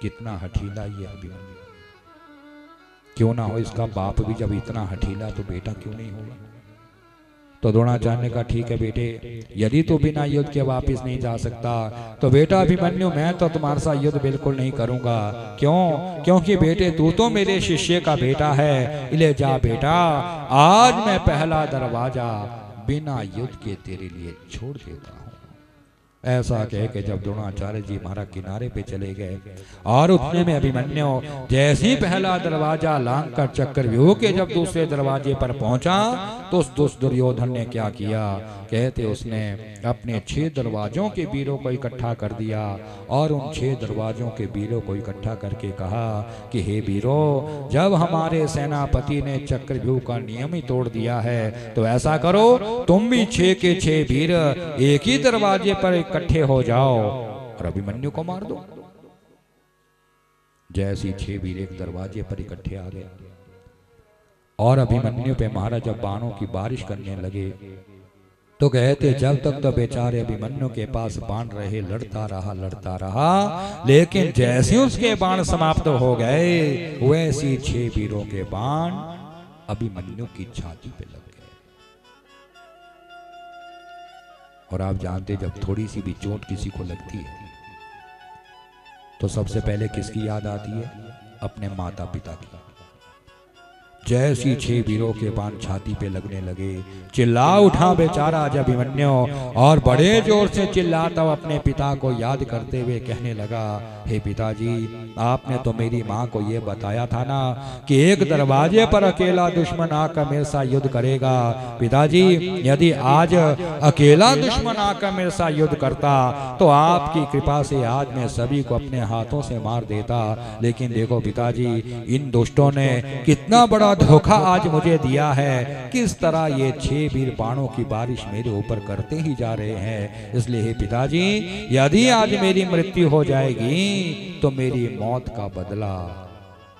कितना हठीला ये अभिमन्यु, क्यों ना हो इसका बाप भी जब इतना हठीला तो बेटा क्यों नहीं होगा? तो द्रोणाचार्य ने कहा, ठीक है बेटे, यदि तू बिना युद्ध के वापस नहीं जा सकता तो बेटा अभिमन्यु मैं तो तुम्हारे साथ युद्ध बिल्कुल नहीं करूंगा। क्यों? क्योंकि बेटे तू तो मेरे शिष्य का बेटा है। ले जा बेटा, आज मैं पहला दरवाजा बिना युद्ध के तेरे लिए छोड़ देता हूं। ऐसा कह के जब द्रोणाचार्य जी महाराज किनारे पे चले गए, और उतने में अभिमन्यु जैसे ही पहला दरवाजा लांग कर चक्रव्यूह के जब दूसरे दरवाजे पर पहुंचा तो उस दुर्योधन ने क्या किया? कहते उसने अपने 6 दरवाजों के वीरों को इकट्ठा कर दिया, और उन 6 दरवाजों के वीरों को इकट्ठा करके कहा कि हे वीरों, जब हमारे सेनापति ने चक्रव्यूह का नियम ही तोड़ दिया है तो ऐसा करो, तुम भी 6 के 6 वीर एक ही दरवाजे पर इकट्ठे हो जाओ और अभिमन्यु को मार दो। जैसे 6 वीर एक दरवाजे पर इकट्ठे आ गए और अभिमन्यु पे महाराज जब बाणों की बारिश करने लगे तो कहते जब तक तो बेचारे अभिमन्यु के पास बाण रहे, लड़ता रहा, लेकिन जैसे उसके बाण समाप्त हो गए वैसी 6 वीरों के बाण अभिमन्यु की छाती पे लग गए। और आप जानते जब थोड़ी सी भी चोट किसी को लगती है तो सबसे पहले किसकी याद आती है? अपने माता पिता की। जैसी 6 वीरों के बाण छाती पे लगने लगे, चिल्ला उठा बेचारा अभिमन्यु और बड़े जोर से चिल्लाता हुआ अपने पिता को याद करते हुए कहने लगा, हे पिताजी, आपने तो मेरी माँ को ये बताया था ना कि एक दरवाजे पर अकेला दुश्मन आकर मेरे साथ युद्ध करेगा। पिताजी, यदि आज अकेला दुश्मन आकर मेरे साथ युद्ध करता तो आपकी कृपा से आज मैं सभी को अपने हाथों से मार देता। लेकिन देखो पिताजी, इन दुष्टों ने कितना बड़ा धोखा आज मुझे दिया है। किस तरह ये 6 वीर बाणों की बारिश मेरे ऊपर करते ही जा रहे हैं। इसलिए हे पिताजी, यदि आज मेरी मृत्यु हो जाएगी तो मेरी मौत का बदला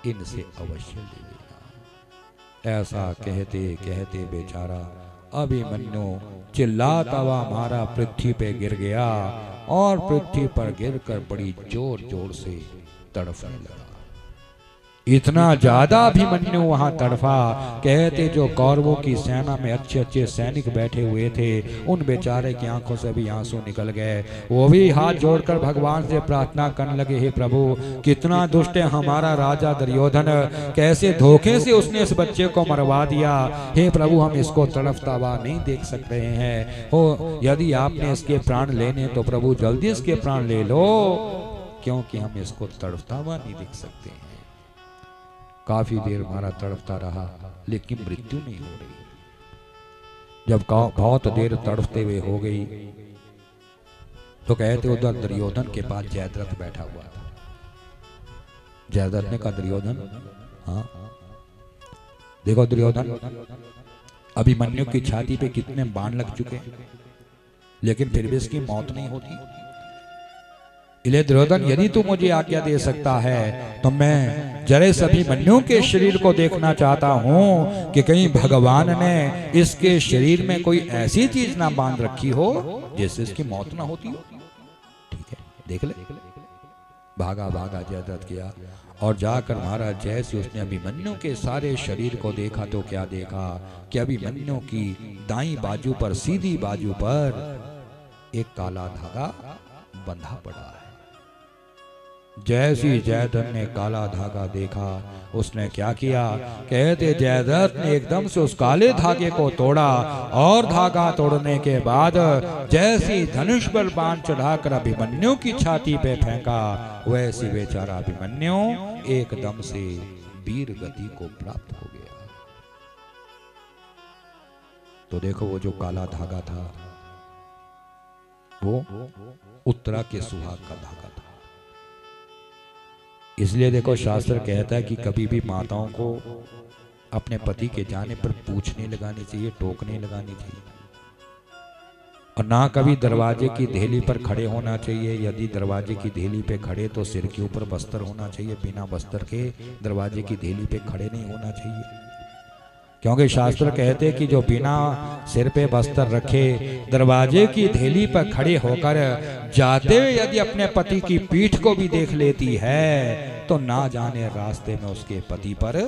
इनसे अवश्य ले लेना। ऐसा कहते कहते बेचारा अभिमन्यु चिल्लाता हुआ हमारा पृथ्वी पे गिर गया और पृथ्वी पर गिरकर बड़ी जोर जोर से तड़फने लगा। इतना ज्यादा अभिमन्यु वहां तड़फा, कहते जो कौरवों की सेना में अच्छे अच्छे सैनिक बैठे हुए थे उन बेचारे की आंखों से भी आंसू निकल गए। वो भी हाथ जोड़कर भगवान से प्रार्थना करने लगे, हे प्रभु, कितना दुष्ट है हमारा राजा दुर्योधन, कैसे धोखे से उसने इस बच्चे को मरवा दिया। हे प्रभु, हम इसको तड़फता हुआ नहीं देख सक रहे हैं। हो यदि आपने इसके प्राण लेने तो प्रभु जल्दी इसके प्राण ले लो, क्योंकि हम इसको तड़फता हुआ नहीं देख सकते हैं। काफी देर हमारा तड़पता रहा लेकिन मृत्यु नहीं हो रही। जब बहुत देर तड़पते हुए हो गई तो कहते उधर दुर्योधन के पास जयद्रथ बैठा हुआ था। जयद्रथ ने कहा, दुर्योधन, हाँ देखो दुर्योधन, अभिमन्यु की छाती पे कितने बाण लग चुके, लेकिन फिर भी इसकी मौत नहीं होती। इसलिए दुर्योधन, यदि तू मुझे आज्ञा दे सकता है तो मैं जरे अभिमन्यु के शरीर को देखना चाहता हूं कि कहीं भगवान ने इसके शरीर में कोई ऐसी चीज ना बांध रखी हो जिससे इसकी मौत ना होती हो। ठीक है, देख ले। भागा भागा जयद्रथ किया और जाकर महाराज जैसे उसने अभिमन्यु के सारे शरीर को देखा तो क्या देखा कि अभिमन्यु की दाईं बाजू पर, सीधी बाजू पर एक काला धागा बंधा पड़ा है। जैसी जयद्रथ ने काला धागा देखा, उसने क्या किया, कहते जयद्रथ ने एकदम से उस काले धागे को तोड़ा और धागा तोड़ने के बाद जैसी धनुष पर बाण चढ़ाकर अभिमन्यु की छाती पे फेंका, वैसी बेचारा अभिमन्यु एकदम से वीर गति को प्राप्त हो गया। तो देखो वो जो काला धागा था वो उत्तरा के सुहाग का धागा था। इसलिए देखो शास्त्र कहता है कि कभी भी माताओं को अपने पति के जाने पर पूछ नहीं लगानी चाहिए, टोक नहीं लगानी चाहिए, और ना कभी दरवाजे की देहली पर खड़े होना चाहिए। यदि दरवाजे की देहली पे खड़े तो सिर के ऊपर बस्तर होना चाहिए, बिना बस्तर के दरवाजे की देहली पे खड़े नहीं होना चाहिए। क्योंकि शास्त्र कहते कि जो बिना सिर पे बस्तर रखे दरवाजे की देहली पर खड़े होकर जाते हुए यदि अपने पति की पीठ को भी देख लेती है तो ना जाने रास्ते में उसके पति पर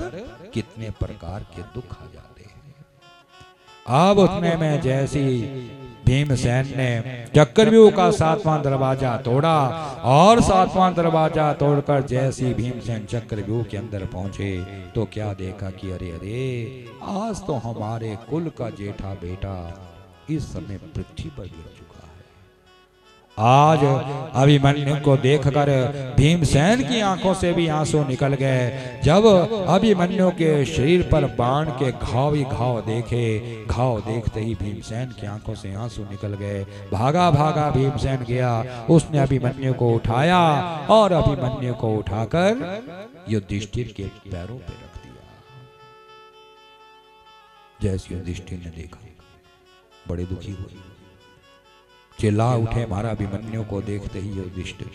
कितने प्रकार के दुख आ जाते हैं। अब उतने में जैसी भीमसेन ने चक्रव्यूह का 7वां दरवाजा तोड़ा और 7वां दरवाजा तोड़कर जैसी भीमसेन चक्रव्यूह के अंदर पहुंचे तो क्या देखा कि अरे अरे, आज तो हमारे कुल का जेठा बेटा इस समय पृथ्वी पर गिर चुका है। आज अभिमन्यु को देखकर भीमसेन की आंखों से भी आंसू निकल गए। जब अभिमन्यु के शरीर पर बाण के घाव ही घाव देखे, घाव देखते ही भीमसेन की आंखों से आंसू निकल गए। भागा भागा भीमसेन गया, उसने अभिमन्यु को उठाया और अभिमन्यु को उठाकर युधिष्ठिर के पैरों पे रख दिया। जैसे युधिष्ठिर ने देखा बड़े दुखी हुए, चिल्ला उठे मारा अभिमन्यु को देखते ही युधिष्ठिर,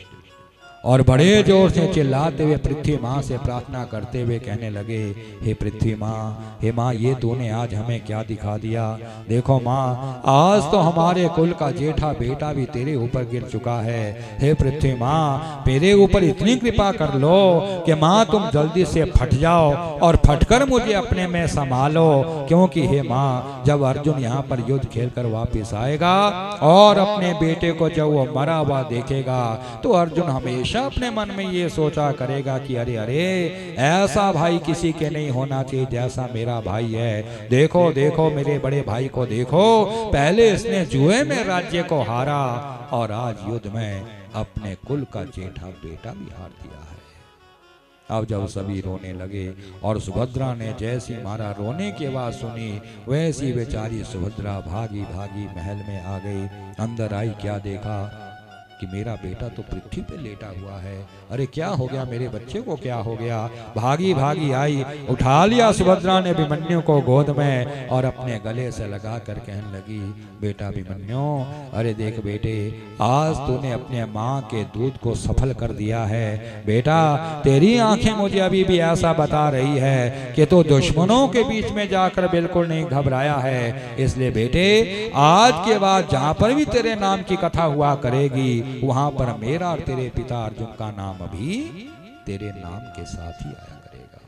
और बड़े जोर से चिल्लाते हुए पृथ्वी माँ से प्रार्थना करते हुए कहने लगे, हे पृथ्वी माँ, हे माँ, ये तूने आज हमें क्या दिखा दिया। देखो माँ, आज तो हमारे कुल का जेठा बेटा भी तेरे ऊपर गिर चुका है। हे पृथ्वी माँ, मेरे ऊपर इतनी कृपा कर लो कि माँ तुम जल्दी से फट जाओ और फटकर मुझे अपने में संभालो, क्योंकि हे माँ, जब अर्जुन यहाँ पर युद्ध खेल कर वापिस आएगा और अपने बेटे को जब वो मरा हुआ देखेगा तो अर्जुन हमेशा अपने मन में ये सोचा करेगा कि अरे अरे, ऐसा भाई किसी के नहीं होना चाहिए जैसा मेरा भाई है। देखो देखो मेरे बड़े भाई को देखो, पहले इसने जुए में राज्य को हारा और आज युद्ध में अपने कुल का जेठा बेटा भी हार दिया है। अब जब सभी रोने लगे और सुभद्रा ने जैसी मारा रोने की आवाज सुनी, वैसी बेचारी सुभद्रा भागी भागी महल में आ गई। अंदर आई, क्या देखा कि मेरा बेटा तो पृथ्वी पे लेटा हुआ है। अरे क्या हो गया, मेरे बच्चे को क्या हो गया। भागी भागी आई, उठा लिया सुभद्रा ने अभिमन्यु को गोद में और अपने गले से लगा कर कहने लगी, बेटा अभिमन्यु, अरे देख बेटे, आज तूने अपने माँ के दूध को सफल कर दिया है। बेटा, तेरी आंखें मुझे अभी भी ऐसा बता रही है कि तू दुश्मनों के बीच में जाकर बिल्कुल नहीं घबराया है। इसलिए बेटे, आज के बाद जहाँ पर भी तेरे नाम की कथा हुआ करेगी वहां पर मेरा और तेरे पिता अर्जुन का नाम भी तेरे नाम के साथ ही आया करेगा,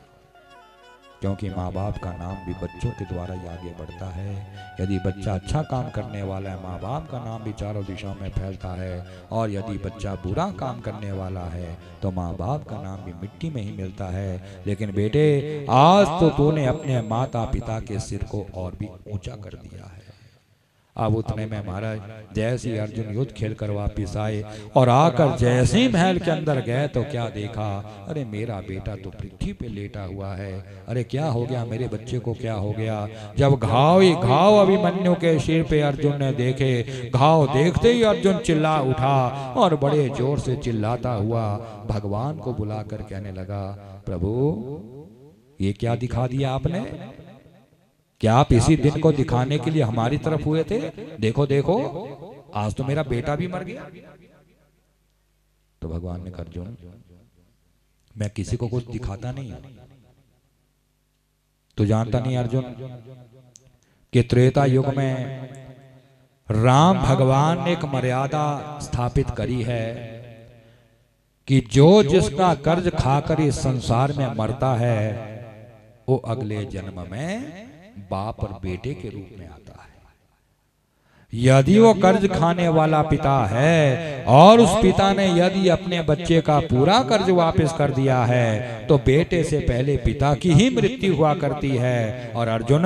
क्योंकि माँ बाप का नाम भी बच्चों के द्वारा ही आगे बढ़ता है। यदि बच्चा अच्छा काम करने वाला है, माँ बाप का नाम भी चारों दिशाओं में फैलता है, और यदि बच्चा बुरा काम करने वाला है तो माँ बाप का नाम भी मिट्टी में ही मिलता है। लेकिन बेटे, आज तो तूने अपने माता पिता के सिर को और भी ऊंचा कर दिया है। अब उतने में महाराज जैसे अर्जुन युद्ध खेल कर वापिस आए और आकर जैसे ही महल के अंदर गए तो क्या देखा, अरे मेरा बेटा तो पृथ्वी पे लेटा हुआ है। अरे क्या हो गया, मेरे बच्चे को क्या हो गया। जब घाव ही घाव अभिमन्यु के सिर पे अर्जुन ने देखे, घाव देखते ही अर्जुन चिल्ला उठा और बड़े जोर से चिल्लाता हुआ भगवान को बुलाकर कहने लगा, प्रभु ये क्या दिखा दिया आपने, क्या आप इसी दिन को दिखाने के लिए हमारी तरफ हुए थे? देखो देखो, आज तो मेरा बेटा भी मर गया। तो भगवान ने कहा अर्जुन, मैं किसी को कुछ दिखाता नहीं। तू जानता नहीं अर्जुन कि त्रेता युग में राम भगवान ने एक मर्यादा स्थापित करी है कि जो जिसका कर्ज खाकर इस संसार में मरता है वो अगले जन्म में बाप और बेटे के रूप में आता है। यदि वो कर्ज खाने वाला पिता है और उस पिता ने यदि अपने बच्चे का पूरा कर्ज वापस कर दिया है तो बेटे से पहले पिता की ही मृत्यु हुआ करती है। और अर्जुन,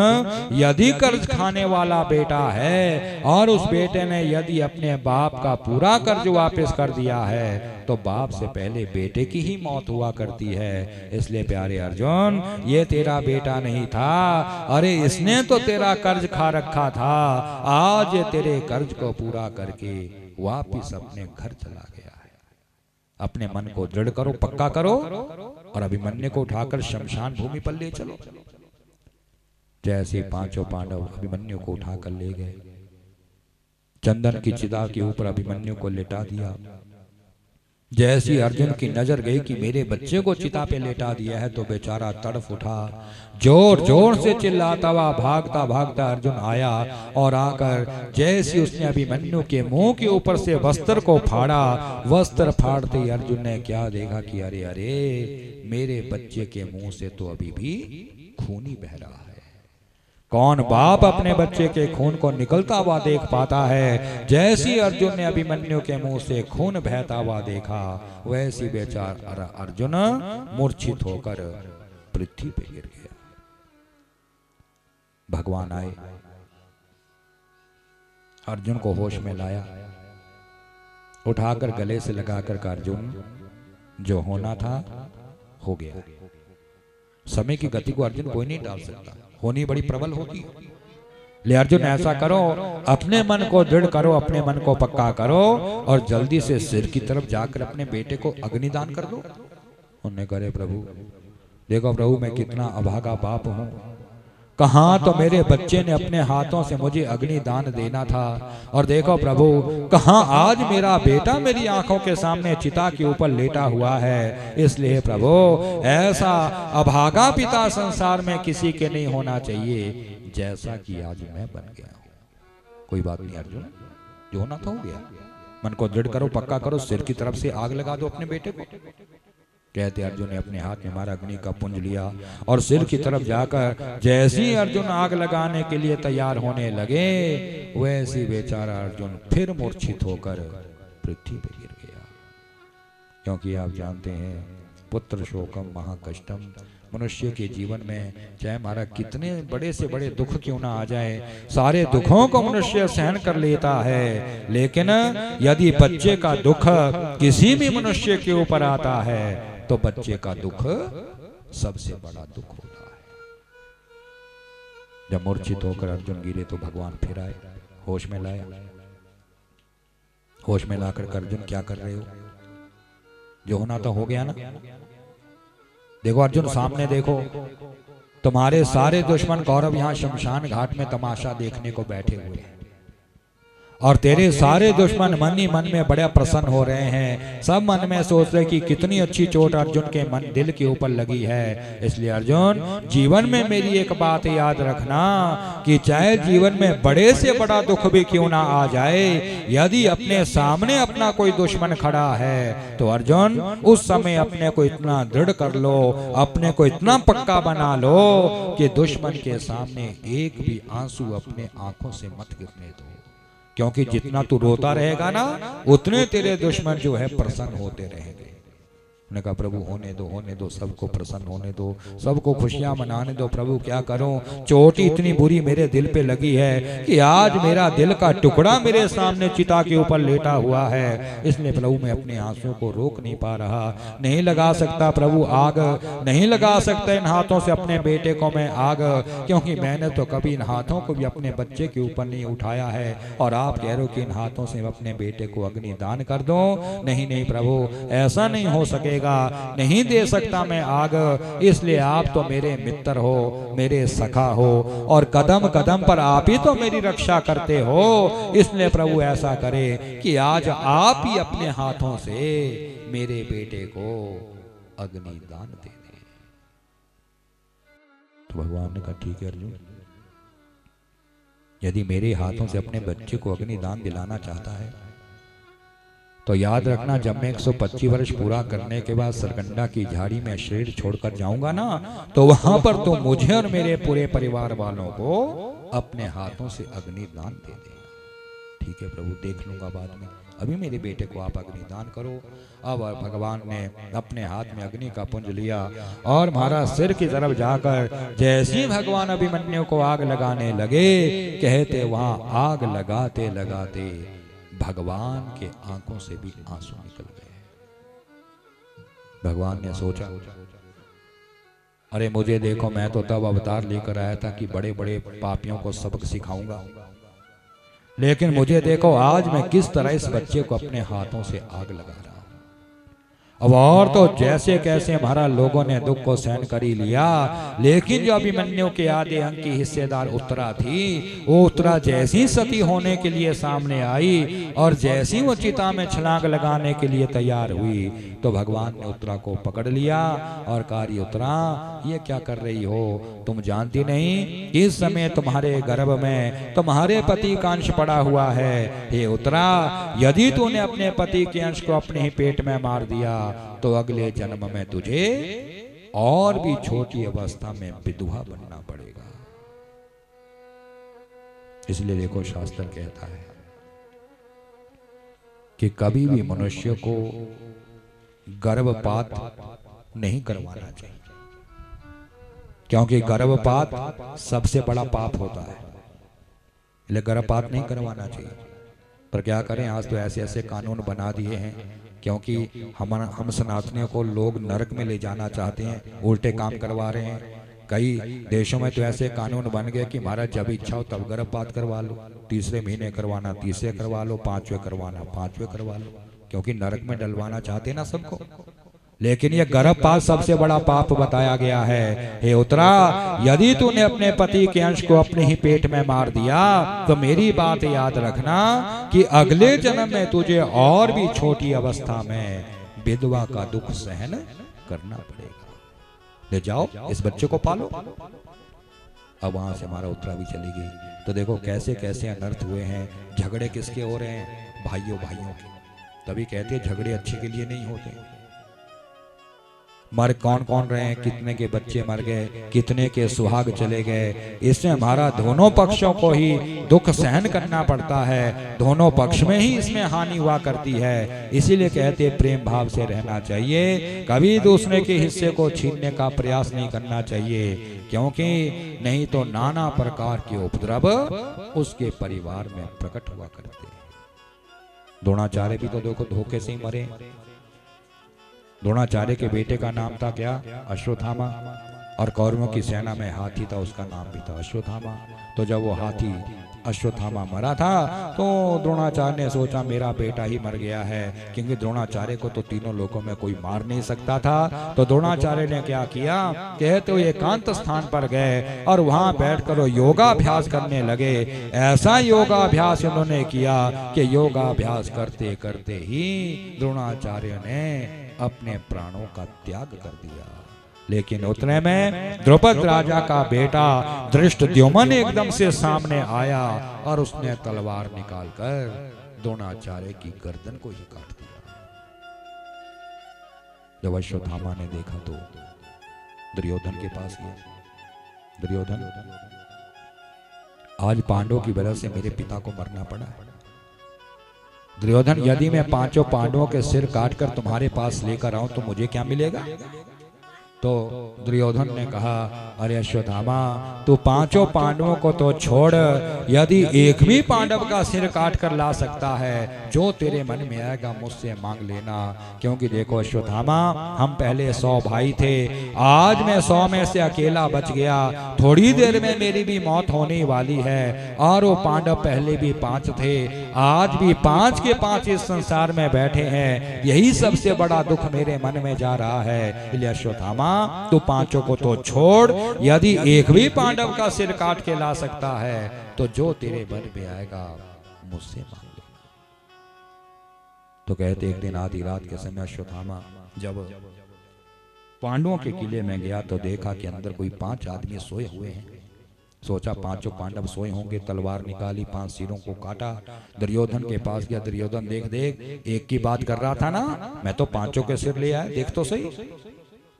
यदि कर्ज खाने वाला बेटा है और उस बेटे ने यदि अपने बाप का पूरा कर्ज वापस कर दिया है तो बाप से पहले बेटे की ही मौत हुआ करती है। इसलिए प्यारे अर्जुन, ये तेरा बेटा नहीं था, अरे इसने तो तेरा कर्ज खा रखा था। आज ये तेरे कर्ज को पूरा करके वापिस अपने घर चला गया है। अपने मन को दृढ़ करो, पक्का करो और अभिमन्यु को उठाकर शमशान भूमि पर ले चलो। जैसे पांचों पांडव अभिमन्यु को उठाकर ले गए, चंदन की चिता के ऊपर अभिमन्यु को लेटा दिया। जैसी अर्जुन की नजर गई कि मेरे बच्चे को चिता पे लेटा दिया है तो बेचारा तड़फ उठा, जोर जोर से चिल्लाता हुआ भागता भागता अर्जुन आया और आकर जैसी उसने अभिमन्यु के मुंह के ऊपर से वस्त्र को फाड़ा, वस्त्र फाड़ते ही अर्जुन ने क्या देखा कि अरे अरे, मेरे बच्चे के मुंह से तो अभी भी खून ही बह रहा है। कौन बाप अपने बच्चे के खून को निकलता हुआ देख पाता है? जैसी अर्जुन ने अभिमन्यु के मुंह से खून बहता हुआ देखा, वैसी बेचारा अर्जुन मूर्छित होकर पृथ्वी पे गिर गया। भगवान आए, अर्जुन को होश में लाया, उठाकर गले से लगाकर कहा अर्जुन, जो होना था हो गया। समय की गति को अर्जुन कोई नहीं डाल सकता, होनी बड़ी प्रबल होती है। ले अर्जुन, ऐसा करो, अपने मन को दृढ़ करो, अपने मन को पक्का करो और जल्दी से सिर की तरफ जाकर अपने बेटे को अग्निदान कर दो। उन्होंने कहा प्रभु देखो प्रभु, मैं कितना अभागा बाप हूं, कहाँ तो मेरे बच्चे ने अपने हाथों से मुझे अग्निदान देना था, और देखो प्रभु कहाँ आज मेरा बेटा मेरी आंखों के सामने चिता के ऊपर लेटा हुआ है। इसलिए प्रभु ऐसा अभागा पिता संसार में किसी के नहीं होना चाहिए जैसा कि आज मैं बन गया हूँ। कोई बात नहीं अर्जुन, जो होना था हो गया। मन को दृढ़ करो, पक्का करो, सिर की तरफ से आग लगा दो अपने बेटे को। कहते अर्जुन ने अपने हाथ में मारा, अग्नि का पुंज लिया और सिर की तरफ जाकर जैसी अर्जुन आग लगाने के लिए तैयार होने लगे, वैसी बेचारा अर्जुन फिर मूर्छित होकर पृथ्वी पर गिर गया। क्योंकि आप जानते हैं पुत्र शोकम महाकष्टम, मनुष्य के जीवन में चाहे हमारा कितने बड़े से बड़े दुख क्यों ना आ जाए, सारे दुखों को मनुष्य सहन कर लेता है, लेकिन यदि बच्चे का दुख किसी भी मनुष्य के ऊपर आता है तो बच्चे का दुख सबसे बड़ा दुख होता है। जब मूर्छित होकर अर्जुन गिरे तो भगवान फिर आए, होश में लाया। होश में लाकर अर्जुन क्या कर रहे हो, जो होना तो हो गया ना। देखो अर्जुन सामने देखो, तुम्हारे सारे दुश्मन कौरव यहाँ शमशान घाट में तमाशा देखने को बैठे हुए हैं और तेरे सारे दुश्मन मन ही मन में बड़ा प्रसन्न हो रहे हैं। सब मन में सोच रहे कि कितनी अच्छी चोट अर्जुन के मन दिल के ऊपर लगी है। इसलिए अर्जुन जीवन में मेरी एक बात याद रखना कि चाहे जीवन में बड़े से बड़ा दुख भी क्यों ना आ जाए, यदि अपने सामने अपना कोई दुश्मन खड़ा है तो अर्जुन उस समय अपने को इतना दृढ़ कर लो, अपने को इतना पक्का बना लो कि दुश्मन के सामने एक भी आंसू अपने आंखों से मत गिरने दो। क्योंकि जितना तू रोता रहेगा ना, उतने तेरे दुश्मन जो है प्रसन्न होते रहेंगे। उन्होंने कहा प्रभु होने दो, सबको प्रसन्न होने दो, सबको खुशियां मनाने दो। प्रभु क्या करूं, चोट इतनी बुरी मेरे दिल पे लगी है कि आज मेरा दिल का टुकड़ा मेरे सामने चिता के ऊपर लेटा हुआ है। इसलिए प्रभु मैं अपने आंसू को रोक नहीं पा रहा, नहीं लगा सकता प्रभु आग, नहीं लगा सकता इन हाथों से अपने बेटे को मैं आग, क्योंकि मैंने तो कभी इन हाथों को भी अपने बच्चे के ऊपर नहीं उठाया है और आप कह रहे हो कि इन हाथों से अपने बेटे को अग्निदान कर दो। नहीं प्रभु, ऐसा नहीं हो सके। चलेगा, नहीं दे सकता मैं आग, इसलिए आप तो मेरे मित्र हो, मेरे सखा हो, और कदम कदम पर आप ही तो मेरी रक्षा करते हो। इसलिए प्रभु ऐसा करे कि आज आप ही अपने हाथों से मेरे बेटे को अग्निदान दे दें। तो भगवान ने कहा ठीक है अर्जुन, यदि मेरे हाथों से अपने बच्चे को अग्निदान दिलाना चाहता है तो याद रखना, जब मैं 125 वर्ष पूरा करने के बाद सरकंडा की झाड़ी में शरीर छोड़कर जाऊंगा ना, तो वहां पर तो मुझे और मेरे पूरे परिवार वालों को अपने हाथों से अग्निदान दे देना। ठीक है प्रभु, देख लूंगा बाद में, अभी मेरे बेटे को आप अग्निदान करो। अब भगवान ने अपने हाथ में अग्नि का पुंज लिया और महाराज सिर की तरफ जाकर जैसे ही भगवान अभिमन्यु को आग लगाने लगे, कहते वहां आग लगाते लगाते भगवान के आंखों से भी आंसू निकल गए। भगवान ने सोचा, अरे मुझे देखो, मैं तो तब अवतार लेकर आया था कि बड़े बड़े पापियों को सबक सिखाऊंगा, लेकिन मुझे देखो आज मैं किस तरह इस बच्चे को अपने हाथों से आग लगा रहा हूं। अब और तो जैसे कैसे हमारा लोगों ने दुख को सहन कर ही लिया, लेकिन जो अभिमन्यु के आधे अंग की हिस्सेदार उत्तरा थी, वो उत्तरा जैसी सती होने के लिए सामने आई और जैसी वो चिता में छलांग लगाने के लिए तैयार हुई, तो भगवान ने उत्तरा को पकड़ लिया और कहा, उत्तरा ये क्या कर रही हो, तुम जानती नहीं इस समय तुम्हारे गर्भ में तुम्हारे पति का अंश पड़ा हुआ है। हे उत्तरा, यदि तूने अपने पति के अंश को अपने ही पेट में मार दिया तो अगले जन्म में तुझे और भी छोटी अवस्था में विधवा बनना पड़ेगा। इसलिए देखो शास्त्र कहता है कि कभी भी मनुष्य को गर्भपात नहीं करवाना चाहिए, क्योंकि गर्भपात सबसे बड़ा पाप होता है, इसलिए गर्भपात नहीं करवाना चाहिए। पर क्या करें, आज तो ऐसे ऐसे कानून बना दिए हैं, क्योंकि हम सनातनियों को लोग नरक में ले जाना चाहते हैं, उल्टे काम करवा रहे हैं। कई देशों में तो ऐसे कानून बन गए कि महाराज जब इच्छा हो तब गर्भपात करवा लो, तीसरे महीने करवाना तीसरे करवा लो, पांचवें करवाना पांचवें करवा लो, क्योंकि नरक में डलवाना चाहते ना सबको। लेकिन ये गर्भपात सबसे बड़ा पाप बताया गया है। हे उत्तरा, यदि तूने अपने पति के अंश को अपने ही पेट में मार दिया तो मेरी बात याद रखना कि अगले जन्म में तुझे और भी छोटी अवस्था में विधवा का दुख सहन करना पड़ेगा। ले जाओ इस बच्चे को पालो। अब वहां से हमारा उत्तरा भी चली गई। तो देखो कैसे कैसे अनर्थ हुए हैं। झगड़े किसके हो रहे हैं? भाइयों भाइयों के। तभी कहते हैं झगड़े अच्छे के लिए नहीं होते। मर कौन कौन रहे हैं, कितने के बच्चे मर गए, कितने के सुहाग चले गए। इसमें हमारा दोनों पक्षों को ही दुख सहन करना पड़ता है, दोनों पक्ष में ही इसमें हानि हुआ करती है। इसीलिए कहते प्रेम भाव से रहना चाहिए, कभी दूसरे के हिस्से को छीनने का प्रयास नहीं करना चाहिए, क्योंकि नहीं तो नाना प्रकार के उपद्रव उसके परिवार में प्रकट हुआ करते हैं। द्रोणाचार्य भी तो देखो धोखे से ही मरे। द्रोणाचार्य के बेटे का नाम था क्या? अश्वत्थामा। और कौरवों की सेना में हाथी था, उसका नाम भी था अश्वत्थामा। तो जब वो हाथी अश्वत्थामा मरा था तो द्रोणाचार्य ने सोचा मेरा बेटा ही मर गया है, क्योंकि द्रोणाचार्य को तो तीनों लोगों में कोई मार नहीं सकता था। तो द्रोणाचार्य ने क्या किया, कहते हुए एकांत स्थान पर गए और वहां बैठकर योगाभ्यास करने लगे। ऐसा योगाभ्यास उन्होंने किया कि योगाभ्यास करते करते ही द्रोणाचार्य ने अपने प्राणों का त्याग कर दिया। लेकिन उतने में द्रुपद राजा का बेटा धृष्टद्युम्न एकदम से सामने आया और उसने तलवार निकालकर द्रोणाचार्य की गर्दन को ही काट दिया। जब अश्वत्थामा ने देखा तो दुर्योधन के पास गया। दुर्योधन, आज पांडवों की वजह से मेरे पिता को मरना पड़ा। दुर्योधन, यदि मैं पांचों पांडवों के सिर काटकर तुम्हारे पास लेकर आऊं तो मुझे क्या मिलेगा? तो दुर्योधन ने कहा, अरे अश्वत्थामा, तू पांचों पांडवों को तो छोड़, यदि एक भी पांडव का सिर काट कर ला सकता है, जो तेरे मन में आएगा मुझसे मांग लेना। क्योंकि देखो अश्वत्थामा, हम पहले 100 भाई थे, आज मैं 100 में से अकेला बच गया, थोड़ी देर में मेरी भी मौत होने वाली है। और वो पांडव पहले भी 5 थे, आज भी 5 के 5 इस संसार में बैठे हैं, यही सबसे बड़ा दुख मेरे मन में जा रहा है। इसलिए अश्वत्थामा, तू पांचों को तो छोड़, यदि एक भी पांडव का सिर काट के ला सकता है, तो जो तेरे मन में आएगा मुझसे मांग ले। तो कहते एक दिन आधी रात के समय अश्वत्थामा जब पांडवों के किले में गया तो देखा कि अंदर कोई 5 आदमी सोए हुए हैं। सोचा पांचों पांडव सोए होंगे, तलवार निकाली, 5 सिरों को काटा। दुर्योधन के पास गया, दुर्योधन देख एक की बात कर रहा था ना, मैं तो पांचों के सिर ले आया, देख तो सही।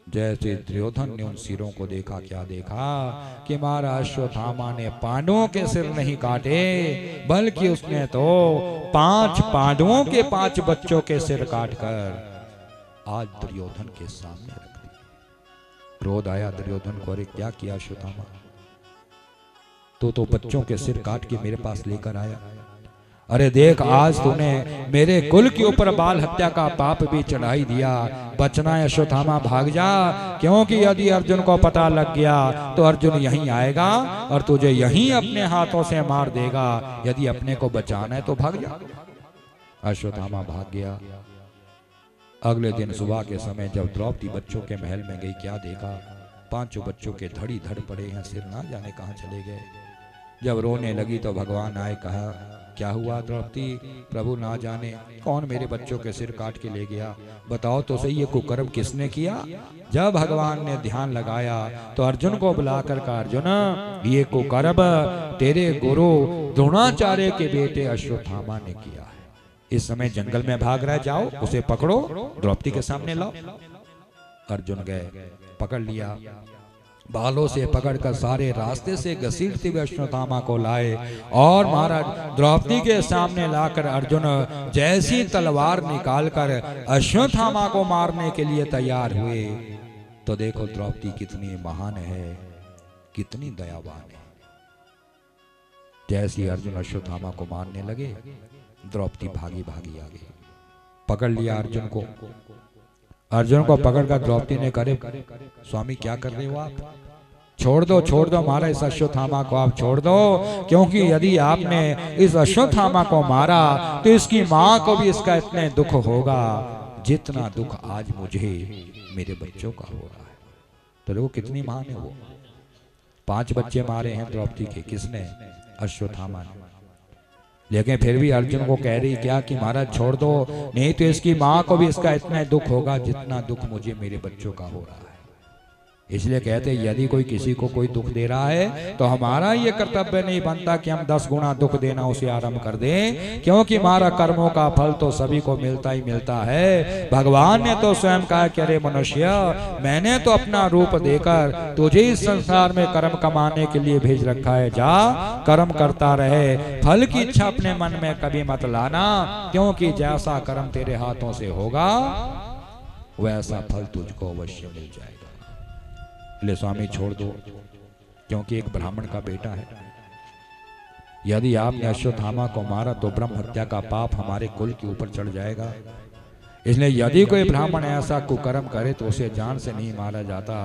जैसे दुर्योधन ने उन सिरों को देखा, क्या देखा कि महाराज अश्वत्थामा ने पांडवों के सिर नहीं काटे, बल्कि उसने तो 5 पांडवों के 5 बच्चों के सिर काटकर आज दुर्योधन के सामने रख दिए। क्रोध आया दुर्योधन को, अरे क्या किया अश्वत्थामा, तो बच्चों के सिर काट के मेरे पास लेकर आया। अरे देख, आज तूने मेरे कुल के ऊपर बाल हत्या का पाप भी चढ़ाई दिया। बचना है अश्वत्थामा, भाग जा, क्योंकि यदि अर्जुन को पता लग गया तो अर्जुन यहीं आएगा और तुझे यहीं अपने हाथों से मार देगा। यदि अपने को बचाना है तो भाग जा। अश्वत्थामा भाग गया। अगले दिन सुबह के समय जब द्रौपदी बच्चों के महल में गई, क्या देखा, 5 बच्चों के धड़ी धड़ पड़े हैं, सिर ना जाने कहां चले गए। जब रोने लगी तो भगवान आए, कहा क्या हुआ द्रौपदी, प्रभु ना जाने कौन मेरे बच्चों के सिर काट के ले गया, बताओ तो सही ये कुकर्म किसने किया। जब भगवान ने ध्यान लगाया तो अर्जुन को बुलाकर कहा, अर्जुन ये कुकर्म तेरे गुरु द्रोणाचार्य के बेटे अश्वत्थामा ने किया है। इस समय जंगल में भाग रहा है, जाओ उसे पकड़ो, द्रौपदी के सामने लाओ। अर्जुन गए, पकड़ लिया, बालों से पकड़कर सारे रास्ते से घसीटते हुए अश्वत्थामा को लाए और महाराज द्रौपदी के सामने लाकर अर्जुन जैसी तलवार निकालकर अश्वत्थामा को मारने के लिए तैयार हुए। तो देखो द्रौपदी कितनी महान है, कितनी दयावान है। जैसी अर्जुन अश्वत्थामा को मारने लगे, द्रौपदी भागी भागी आ गई, पकड़ लिया अर्जुन को। अर्जुन को पकड़कर द्रौपदी ने करे, स्वामी क्या कर रहे हो आप, छोड़ दो मारा इस अश्वत्थामा को, आप छोड़ दो, क्योंकि यदि आपने इस अश्वत्थामा को मारा तो इसकी मां को भी इसका इतना दुख होगा जितना दुख आज मुझे मेरे बच्चों का हो रहा है। तो देखो कितनी महान है वो। 5 बच्चे मारे हैं द्रौपदी के, किसने, अश्वत्थामा ने। लेकिन फिर भी अर्जुन को कह रही क्या कि महाराज छोड़ दो, नहीं तो इसकी मां को भी इसका इतना दुख होगा जितना दुख मुझे मेरे बच्चों का हो रहा है। इसलिए कहते यदि कोई किसी को कोई दुख दे रहा है तो हमारा ये कर्तव्य नहीं बनता कि हम 10 गुना दुख देना उसे आरंभ कर दें, क्योंकि हमारा कर्मों का फल तो सभी को मिलता ही मिलता है। भगवान ने तो स्वयं कहा कि अरे मनुष्य, मैंने तो अपना रूप देकर तुझे इस संसार में कर्म कमाने के लिए भेज रखा है, जा कर्म करता रहे, फल की इच्छा अपने मन में कभी मत लाना, क्योंकि जैसा कर्म तेरे हाथों से होगा वैसा फल तुझको अवश्य मिल जाएगा। ले स्वामी छोड़ दो, क्योंकि एक ब्राह्मण का बेटा है, यदि आपने अश्वत्थामा को मारा तो ब्रह्म हत्या का पाप हमारे कुल के ऊपर चढ़ जाएगा। इसलिए यदि कोई ब्राह्मण ऐसा कुकर्म करे तो उसे जान से नहीं मारा जाता,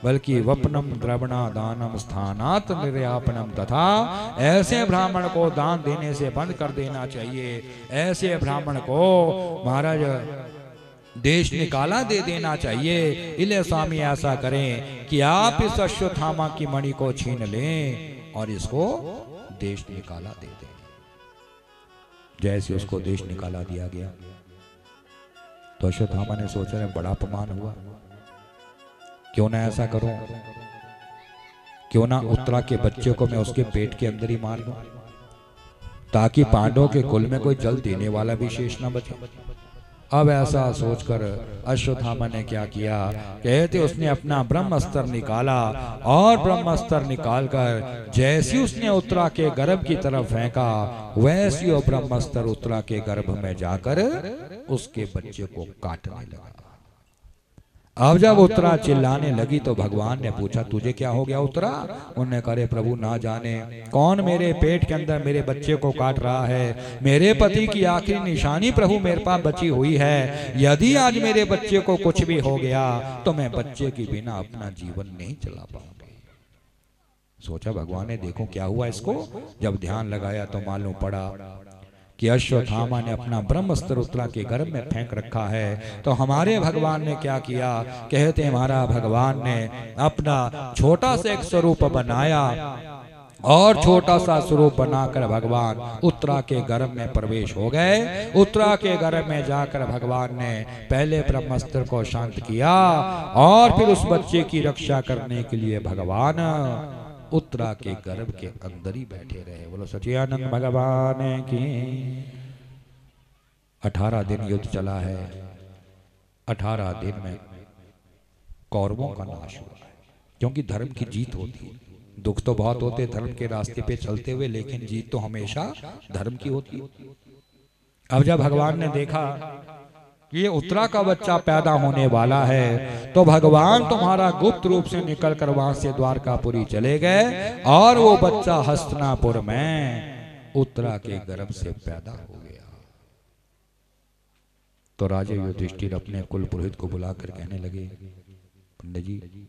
बल्कि वपनम द्रवणा दानम स्थानात निर्यापनम, तथा ऐसे ब्राह्मण को दान देने से बंद कर देना चाहिए। ऐसे ब्राह्मण को महाराज देश निकाला दे देना चाहिए। इले स्वामी ऐसा करें कि आप इस अश्वत्थामा की मणि को छीन लें और इसको देश निकाला दे दें। जैसे उसको देश निकाला दिया गया तो अश्वत्थामा ने सोचा बड़ा अपमान हुआ, क्यों ना ऐसा करूं, क्यों ना उत्तरा के बच्चे को मैं उसके पेट के अंदर ही मार दूं, ताकि पांडवों के कुल में कोई जल देने वाला भी शेष न बचे। अब ऐसा सोचकर अश्वत्थामा ने क्या किया, कहते उसने अपना ब्रह्मास्त्र निकाला और ब्रह्मास्त्र निकालकर जैसी उसने उत्तरा के गर्भ की तरफ फेंका, वैसी वो ब्रह्मास्त्र उत्तरा के गर्भ में जाकर उसके बच्चे को काटने लगा। अब जब उत्तरा चिल्लाने लगी तो भगवान ने पूछा तुझे क्या हो गया उत्तरा? उन्होंने कहा प्रभु ना जाने कौन मेरे पेट के अंदर मेरे बच्चे को काट रहा है। मेरे पति की आखिरी निशानी प्रभु मेरे पास बची हुई है। यदि आज मेरे बच्चे को कुछ भी हो गया तो मैं बच्चे के बिना अपना जीवन नहीं चला पाऊंगी। सोचा भगवान ने देखो क्या हुआ इसको। जब ध्यान लगाया तो मालूम पड़ा कि अश्वत्थामा ने अपना ब्रह्मास्त्र उत्तरा के गर्भ में फेंक रखा है। तो हमारे भगवान ने क्या किया? कहते हमारा भगवान ने अपना छोटा सा एक स्वरूप बनाया और छोटा सा स्वरूप बनाकर भगवान उत्तरा के गर्भ में प्रवेश हो गए। उत्तरा के गर्भ में जाकर भगवान ने पहले ब्रह्मास्त्र को शांत किया और फिर उस बच्चे की रक्षा करने के लिए भगवान उत्तरा के गर्भ के अंदर ही बैठे रहे। बोलो सच्चिदानंद भगवान की। 18 दिन युद्ध चला है। 18 दिन में कौरवों का नाश हुआ है, क्योंकि धर्म की जीत होती है। दुख तो बहुत होते धर्म के रास्ते पे चलते हुए, लेकिन जीत तो हमेशा धर्म की होती है। अब जब भगवान ने देखा ये उत्तरा का बच्चा पैदा होने वाला है तो भगवान तुम्हारा गुप्त रूप से निकलकर वहां से द्वारकापुरी चले गए और वो बच्चा हस्तिनापुर में उत्तरा के गर्भ से पैदा हो गया। तो राजा युधिष्ठिर अपने कुल पुरोहित को बुलाकर कहने लगे पंडित जी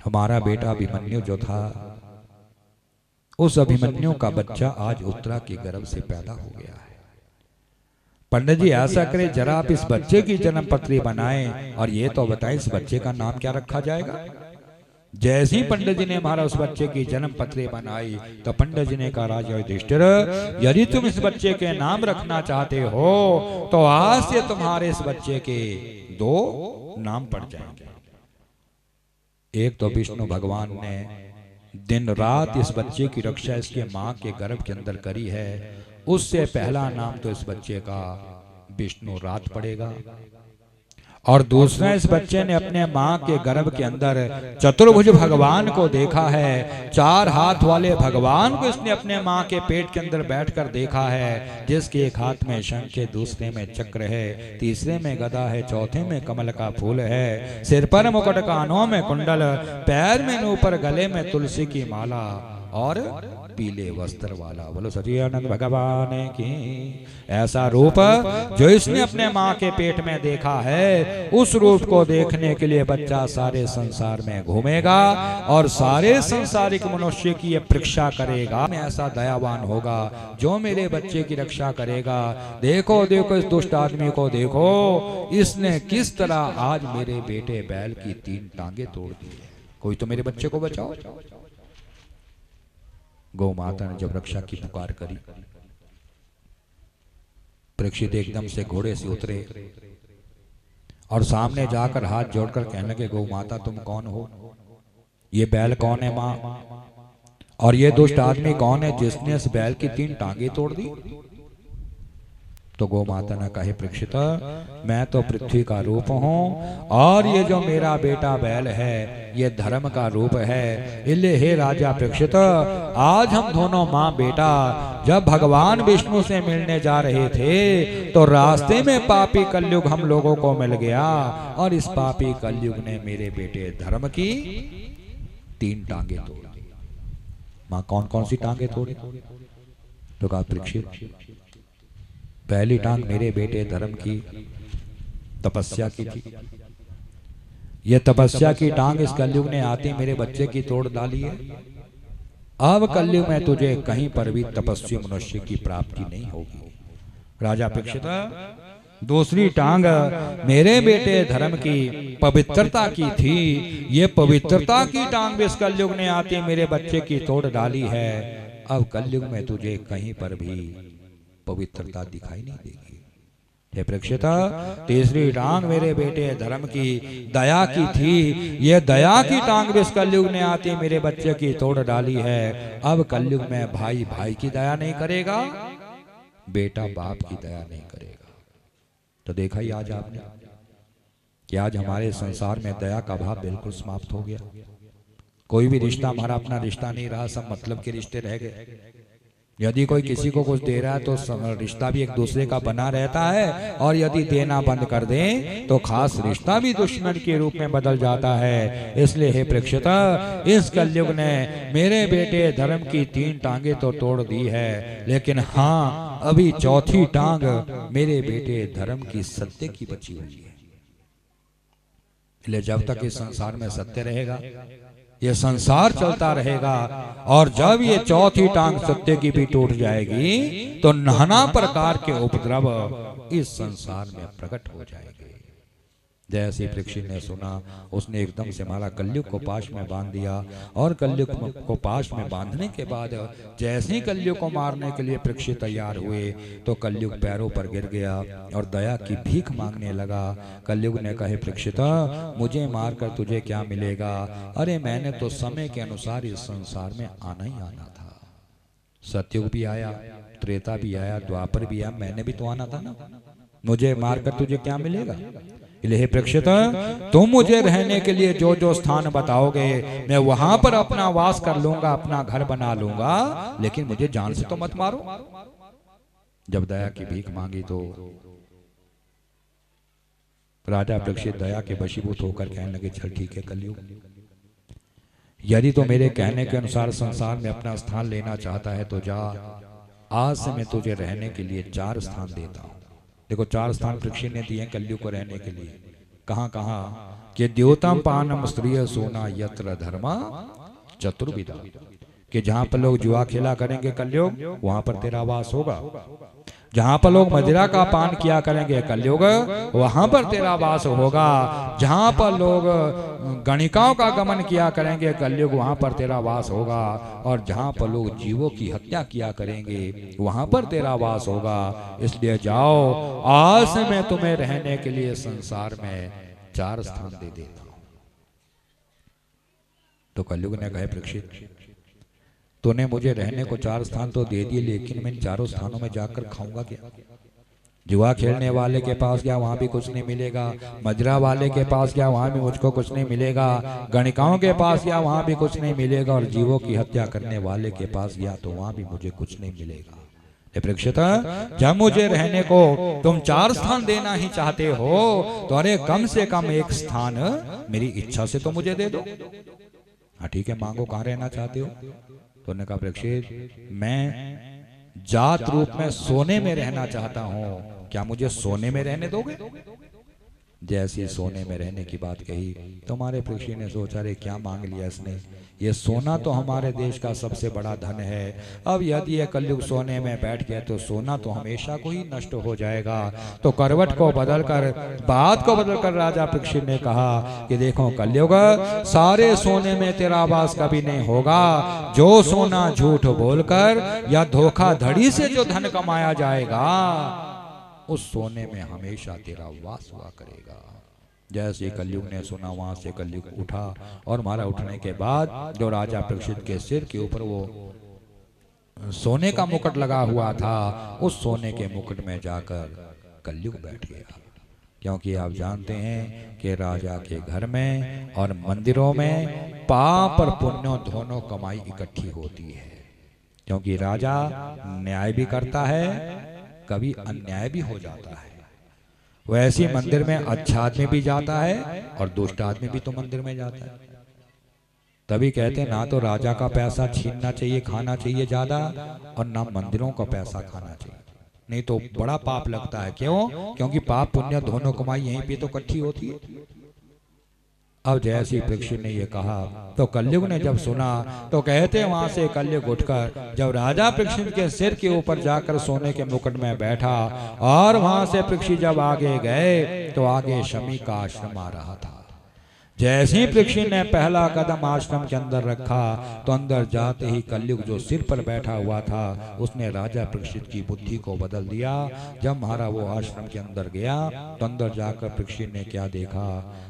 हमारा बेटा अभिमन्यु जो था उस अभिमन्यु का बच्चा आज उत्तरा के गर्भ से पैदा हो गया है। पंडित जी ऐसा करें जरा आप इस बच्चे की जन्म पत्री बनाएं और ये तो बताएं इस बच्चे का नाम क्या रखा जाएगा। जैसे ही पंडित जी ने हमारा उस बच्चे की जन्म पत्री बनाई तो पंडित जी ने कहा राजा युधिष्ठिर यदि तुम इस बच्चे के नाम रखना चाहते हो तो आज से तुम्हारे इस बच्चे के 2 नाम पड़ जाएंगे। एक तो विष्णु भगवान ने दिन रात इस बच्चे की रक्षा इसके मां के गर्भ के अंदर करी है, उससे पहला नाम तो इस बच्चे का विष्णु रात पड़ेगा। और दूसरा इस बच्चे ने अपने मां के गर्भ के अंदर चतुर्भुज भगवान को देखा है। 4 हाथ वाले भगवान को इसने अपने मां के पेट के अंदर बैठकर देखा है, जिसके एक हाथ में शंख है, दूसरे में चक्र है, तीसरे में गदा है, चौथे में कमल का फूल है, सिर पर मुकुट, कानों में कुंडल, पैर में नूपुर, गले में तुलसी की माला और पीले वस्त्र वाला। बोलो सच्चिदानंद भगवान की। ऐसा रूप जो इसने अपने मां के पेट में देखा है, उस रूप को देखने के लिए बच्चा सारे संसार में घूमेगा और सारे संसारिक मनुष्य की ये परीक्षा करेगा। मैं ऐसा दयावान होगा जो मेरे बच्चे की रक्षा करेगा। देखो देखो इस दुष्ट आदमी को देखो, इसने किस तरह आज मेरे बेटे बैल की 3 टांगे तोड़ दी। कोई तो मेरे बच्चे को बचाओ। गौ माता ने जब रक्षा की पुकार करी, परीक्षित एकदम से घोड़े से उतरे और सामने जाकर हाथ जोड़कर कहने लगे गौ माता तुम कौन हो? ये बैल कौन है मां? और ये दुष्ट आदमी कौन है जिसने इस बैल की 3 टांगे तोड़ दी? तो गौ माता ने कहे परीक्षित मैं तो पृथ्वी का रूप हूं और ये जो मेरा बेटा बैल है ये धर्म का रूप है। इसलिए हे राजा परीक्षित आज हम दोनों माँ बेटा जब भगवान विष्णु से मिलने जा रहे थे तो रास्ते में पापी कलयुग हम लोगों को मिल गया और इस पापी कलयुग ने मेरे बेटे धर्म की 3 टांगे तोड़ दी। माँ कौन कौन सी टांगे तोड़ी? तो कहा परीक्षित पहली टांग मेरे बेटे धर्म की तपस्या की थी। यह तपस्या की टांग इस कलयुग ने आते मेरे बच्चे की तोड़ डाली है। अब कलयुग में तुझे कहीं पर भी तपस्वी मनुष्य की प्राप्ति नहीं होगी। राजा परीक्षित दूसरी टांग मेरे बेटे धर्म की पवित्रता की थी। ये पवित्रता की टांग भी इस कलयुग ने आते मेरे बच्चे की तोड़ डाली है। अब कलयुग में तुझे कहीं पर भी पवित्रता दिखाई नहीं देगी। हे परीक्षित तीसरी टांग मेरे बेटे धर्म की दया की थी। ये दया की टांग भी इस कलयुग ने आते मेरे बच्चे की तोड़ डाली है। अब कलयुग में भाई भाई की दया नहीं करेगा, बेटा बाप की दया नहीं करेगा। तो देखा ही आज आपने कि आज हमारे संसार में दया का भाव बिल्कुल समाप्त हो गया। कोई भी रिश्ता हमारा अपना रिश्ता नहीं रहा, सब मतलब के रिश्ते रह गए। यदि कोई किसी को कुछ दे रहा है तो रिश्ता भी एक दूसरे का बना रहता है, और यदि देना बंद कर दें तो खास रिश्ता भी दुश्मन के रूप में बदल जाता है। इसलिए हे परीक्षित, इस कलयुग ने मेरे बेटे धर्म की 3 टांगे तो तोड़ दी है, लेकिन हाँ अभी चौथी टांग मेरे बेटे धर्म की सत्य की बची हुई है। इसलिए जब तक इस संसार में सत्य रहेगा, ये संसार चलता रहेगा, और जब ये चौथी टांग सत्य की भी टूट जाएगी तो नाना प्रकार के उपद्रव इस संसार में प्रकट हो जाएंगे। जैसे परीक्षित ने सुना, उसने एकदम से मारा, कलयुग को पाश में बांध दिया, और कलयुग को पाश में बांधने के बाद जैसे ही कलयुग को मारने के लिए परीक्षित तैयार हुए तो कलयुग पैरों पर गिर गया और दया की भीख मांगने लगा। कलयुग ने कहे, परीक्षित मुझे मारकर तुझे क्या मिलेगा? अरे मैंने तो समय के अनुसार इस संसार में आना ही आना था। सतयुग भी आया, त्रेता भी आया, द्वापर भी आया, मैंने भी तो आना था ना। मुझे मारकर तुझे क्या मिलेगा? हे परीक्षित, तुम मुझे रहने के लिए जो जो स्थान बताओगे मैं वहां पर अपना वास कर लूंगा, अपना घर बना लूंगा, लेकिन मुझे जान से तो मत मारो। जब दया की भीख मांगी तो राजा परीक्षित दया के वशीभूत होकर कहने लगे, चल ठीक है कलयुग, यदि तो मेरे कहने के अनुसार संसार में अपना स्थान लेना चाहता है तो जा, आज से मैं तुझे रहने के लिए 4 स्थान देता हूं। देखो 4 स्थान परीक्षित ने दिए कलयुग को रहने के लिए। कहां कहां? कि द्योतम पानम स्त्रिय सोना यत्र धर्मा चतुर्विधा, कि जहां पर लोग जुआ खेला करेंगे कलयुग, वहां पर तेरा वास होगा। जहां पर लोग मदिरा का पान किया करेंगे कलयुग, वहां पर तेरा वास होगा। जहां पर लोग गणिकाओं का गमन किया करेंगे कलयुग, वहां पर तेरा वास होगा। और जहां पर लोग जीवों की हत्या किया करेंगे वहां पर तेरा वास होगा। इसलिए जाओ, आज से मैं तुम्हें रहने के लिए संसार में 4 स्थान दे देता हूं। तो कलयुग ने कहे, परीक्षित तूने मुझे रहने को 4 स्थान तो दे दिए, लेकिन मैं इन 4 स्थानों में जाकर खाऊंगा क्या? जुआ खेलने वाले के पास गया, वहां भी कुछ नहीं मिलेगा। मजरा वाले के पास गया, वहां भी मुझको कुछ नहीं मिलेगा। गणिकाओं के पास गया, वहां भी कुछ नहीं मिलेगा। और जीवों की हत्या करने वाले के पास गया तो वहां भी मुझे कुछ नहीं मिलेगा। परीक्षित, जब मुझे रहने को तुम 4 स्थान देना ही चाहते हो तो अरे कम से कम 1 स्थान मेरी इच्छा से तो मुझे दे दो। हाँ ठीक है, मांगो, कहाँ रहना चाहते हो? तो उन्होंने कहा, परीक्षित मैं जात रूप में सोने में रहना चाहता हूं, क्या मुझे सोने में रहने दोगे? जैसी सोने में रहने की बात कही, तुम्हारे परीक्षित ने सोचा, रे क्या मांग लिया इसने, ये सोना तो हमारे देश का सबसे बड़ा धन है। अब यदि ये कलयुग सोने में बैठ गया तो सोना तो हमेशा को ही नष्ट हो जाएगा। तो करवट को बदलकर, बात को बदलकर राजा परीक्षित ने कहा कि देखो कलयुग, सारे सोने में तेरा वास कभी नहीं होगा। जो सोना झूठ बोलकर या धोखाधड़ी से जो धन कमाया जाएगा उस सोने में हमेशा तेरा वास हुआ करेगा। जैसे कलयुग ने सुना, वहां से कलयुग उठा, और मारा उठने के बाद जो राजा परीक्षित के सिर के ऊपर वो सोने का मुकुट लगा हुआ था, उस सोने के मुकुट में जाकर कलयुग बैठ गया। क्योंकि आप जानते हैं कि राजा के घर में और मंदिरों में पाप और पुण्य दोनों कमाई इकट्ठी होती है। क्योंकि राजा न्याय भी करता है, कभी अन्याय भी हो जाता है। वैसे मंदिर में अच्छा आदमी भी जाता है और दुष्ट आदमी भी तो मंदिर में जाता है। तभी कहते हैं, ना तो राजा का पैसा छीनना चाहिए, खाना चाहिए ज्यादा, और ना मंदिरों का पैसा खाना चाहिए, नहीं तो बड़ा पाप लगता है। क्यों? क्योंकि पाप पुण्य दोनों कमाई यहीं पे तो इकट्ठी होती है। अब जैसे परीक्षित ने ये कहा तो कलयुग ने जब सुना तो कहते वहां से कलयुग उठकर जब राजा परीक्षित के सिर के ऊपर जाकर सोने के मुकुट में बैठा, और वहां से परीक्षित जब आगे गए तो आगे शमी का आश्रम आ रहा था। जैसे ही परीक्षित ने पहला कदम आश्रम के अंदर रखा तो अंदर जाते ही कलयुग जो सिर पर बैठा हुआ था उसने राजा परीक्षित की बुद्धि को बदल दिया। जब महाराज वो आश्रम के अंदर गया तो अंदर जाकर परीक्षित ने क्या देखा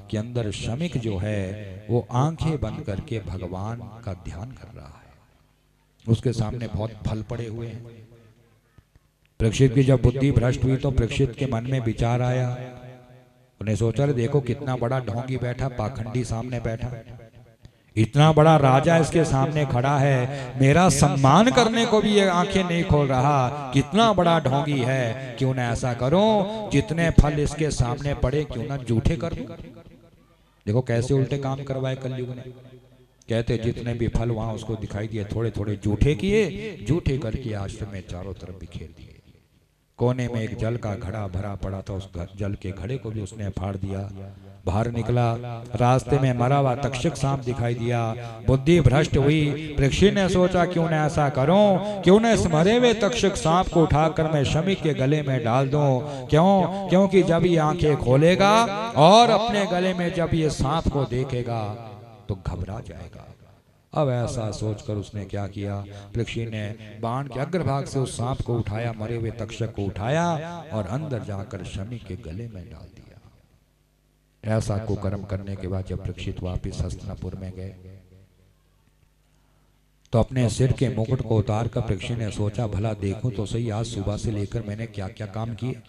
कि अंदर शमिक जो है वो आंखें बंद करके भगवान का ध्यान कर रहा है। उसके सामने बहुत फल पड़े हुए हैं। परीक्षित की जब बुद्धि भ्रष्ट हुई तो परीक्षित के मन में विचार आया। उन्हें सोचा, देखो कितना बड़ा ढोंगी बैठा, पाखंडी सामने बैठा, इतना बड़ा राजा इसके सामने खड़ा है, मेरा सम्मान करने को भी ये आंखें नहीं खोल रहा, कितना बड़ा ढोंगी है। क्यों ना ऐसा करूं, जितने फल इसके सामने पड़े क्यों ना जूठे कर दूं। देखो कैसे उल्टे काम करवाए कलयुग ने। कहते जितने भी फल वहां उसको दिखाई दिए थोड़े थोड़े जूठे किए, जूठे करके आश्रम में चारों तरफ बिखेर दिए। कोने में एक जल का घड़ा भरा पड़ा था, उस जल के घड़े को भी उसने फाड़ दिया। बाहर निकला, रास्ते में मरा हुआ तक्षक सांप दिखाई दिया। बुद्धि भ्रष्ट हुई। परीक्षित ने सोचा क्यों न ऐसा करूं, क्यों न इस मरे हुए तक्षक सांप को उठाकर मैं शमी के गले में डाल दूं। क्यों? क्योंकि जब ये आंखें खोलेगा और अपने गले में जब ये सांप को देखेगा तो घबरा जाएगा। अब ऐसा सोचकर उसने क्या किया, परीक्षित ने बाण के अग्रभाग से उस सांप को उठाया, मरे हुए तक्षक को उठाया और अंदर जाकर शमी के गले में डाल दिया। ऐसा कुकर्म करने के बाद जब परीक्षित वापिस हस्तिनापुर में गए तो अपने सिर के मुकुट को उतार कर परीक्षित ने सोचा भला देखूं तो सही आज सुबह से लेकर मैंने क्या क्या काम किए।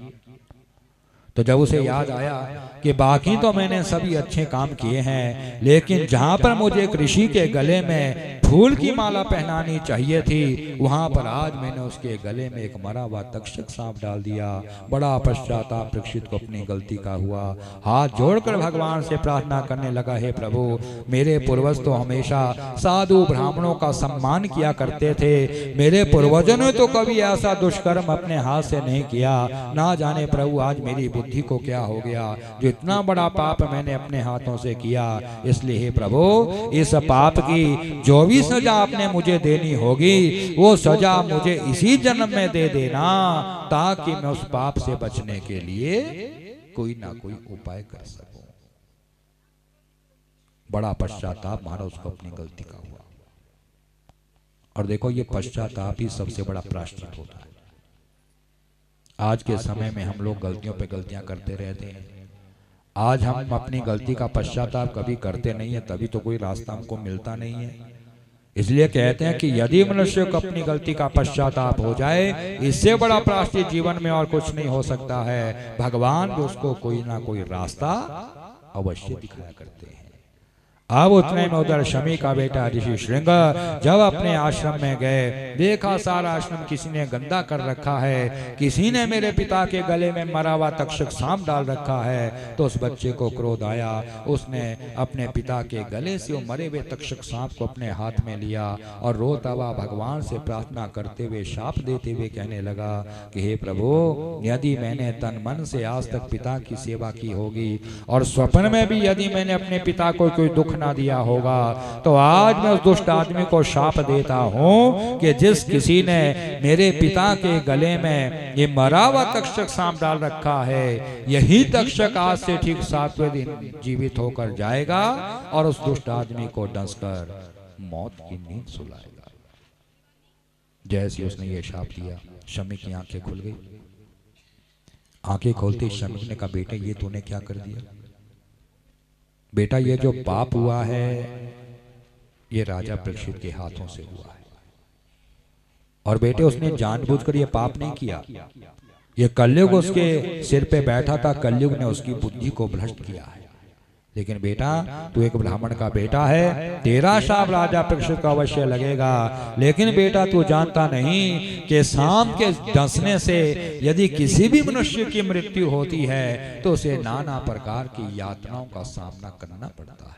तो जब उसे याद आया कि बाकी तो मैंने सभी अच्छे काम किए हैं, लेकिन जहां पर मुझे एक ऋषि के गले में फूल की माला पहनानी चाहिए थी, वहां पर आज मैंने उसके गले में एक मरा हुआ तक्षक सांप डाल दिया। बड़ा पश्चाताप परीक्षित को अपनी गलती का हुआ। हाथ जोड़कर भगवान से प्रार्थना करने लगा, हे प्रभु, मेरे पूर्वज तो हमेशा साधु ब्राह्मणों का सम्मान किया करते थे, मेरे पूर्वजों ने तो कभी ऐसा दुष्कर्म अपने हाथ से नहीं किया। ना जाने प्रभु आज मेरी बुद्धि को क्या हो गया, जो इतना बड़ा पाप मैंने अपने हाथों से किया। इसलिए हे प्रभु, इस पाप की जो भी सजा आपने मुझे देनी होगी वो सजा मुझे इसी जन्म में दे देना, ताकि मैं उस पाप से बचने के लिए कोई ना कोई उपाय कर सकूं। बड़ा पश्चाताप महाराज उसको अपनी गलती का हुआ। और देखो ये पश्चाताप ही सबसे बड़ा प्रायश्चित होता है। आज के समय में हम लोग गलतियों पे गलतियां करते रहते हैं। आज हम अपनी गलती का पश्चाताप कभी करते नहीं है, तभी तो कोई रास्ता हमको मिलता नहीं है। इसलिए कहते हैं कि यदि मनुष्य को अपनी गलती का पश्चाताप हो जाए, इससे बड़ा प्रायश्चित जीवन में और कुछ नहीं हो सकता है। भगवान भी उसको कोई ना कोई रास्ता अवश्य दिखाया करते हैं। अब उतने में उधर शमी का बेटा ऋषि श्रृंग जब अपने आश्रम में गए, देखा सारा आश्रम किसी ने गंदा कर रखा है, किसी ने मेरे पिता के गले में मरा हुआ तक्षक सांप डाल रखा है। तो उस बच्चे को क्रोध आया, उसने अपने पिता के गले से वो मरे हुए तक्षक सांप को अपने हाथ में लिया और रोता हुआ भगवान से प्रार्थना करते हुए शाप देते हुए कहने लगा कि हे प्रभु, यदि मैंने तन मन से आज तक पिता की सेवा की होगी और स्वप्न में भी यदि मैंने अपने पिता को कोई दुख ना दिया होगा, तो आज मैं उस दुष्ट आदमी को शाप देता हूं कि जिस किसी ने मेरे पिता के गले में ये मरा हुआ तक्षक सांप डाल रखा है, यही तक्षक आज से ठीक 7वें दिन जीवित होकर जाएगा और उस दुष्ट आदमी को डंसकर मौत की नींद सुलाएगा। जैसे उसने ये शाप दिया, शमी की आंखें खुल गई। आंखें खोलते शमी ने कहा, बेटे ये तूने क्या कर दिया? बेटा ये जो पाप हुआ है ये राजा परीक्षित के हाथों से हुआ है। और बेटे उसने जानबूझकर ये पाप नहीं किया, ये कलयुग उसके सिर पे बैठा था, कलयुग ने उसकी बुद्धि को भ्रष्ट किया है। लेकिन बेटा तू एक ब्राह्मण का बेटा है, तेरा शाप राजा परीक्षित को अवश्य लगेगा। लेकिन बेटा तू जानता नहीं कि सांप के डसने से यदि किसी भी मनुष्य की मृत्यु होती है तो उसे नाना प्रकार की यातनाओं का सामना करना पड़ता है।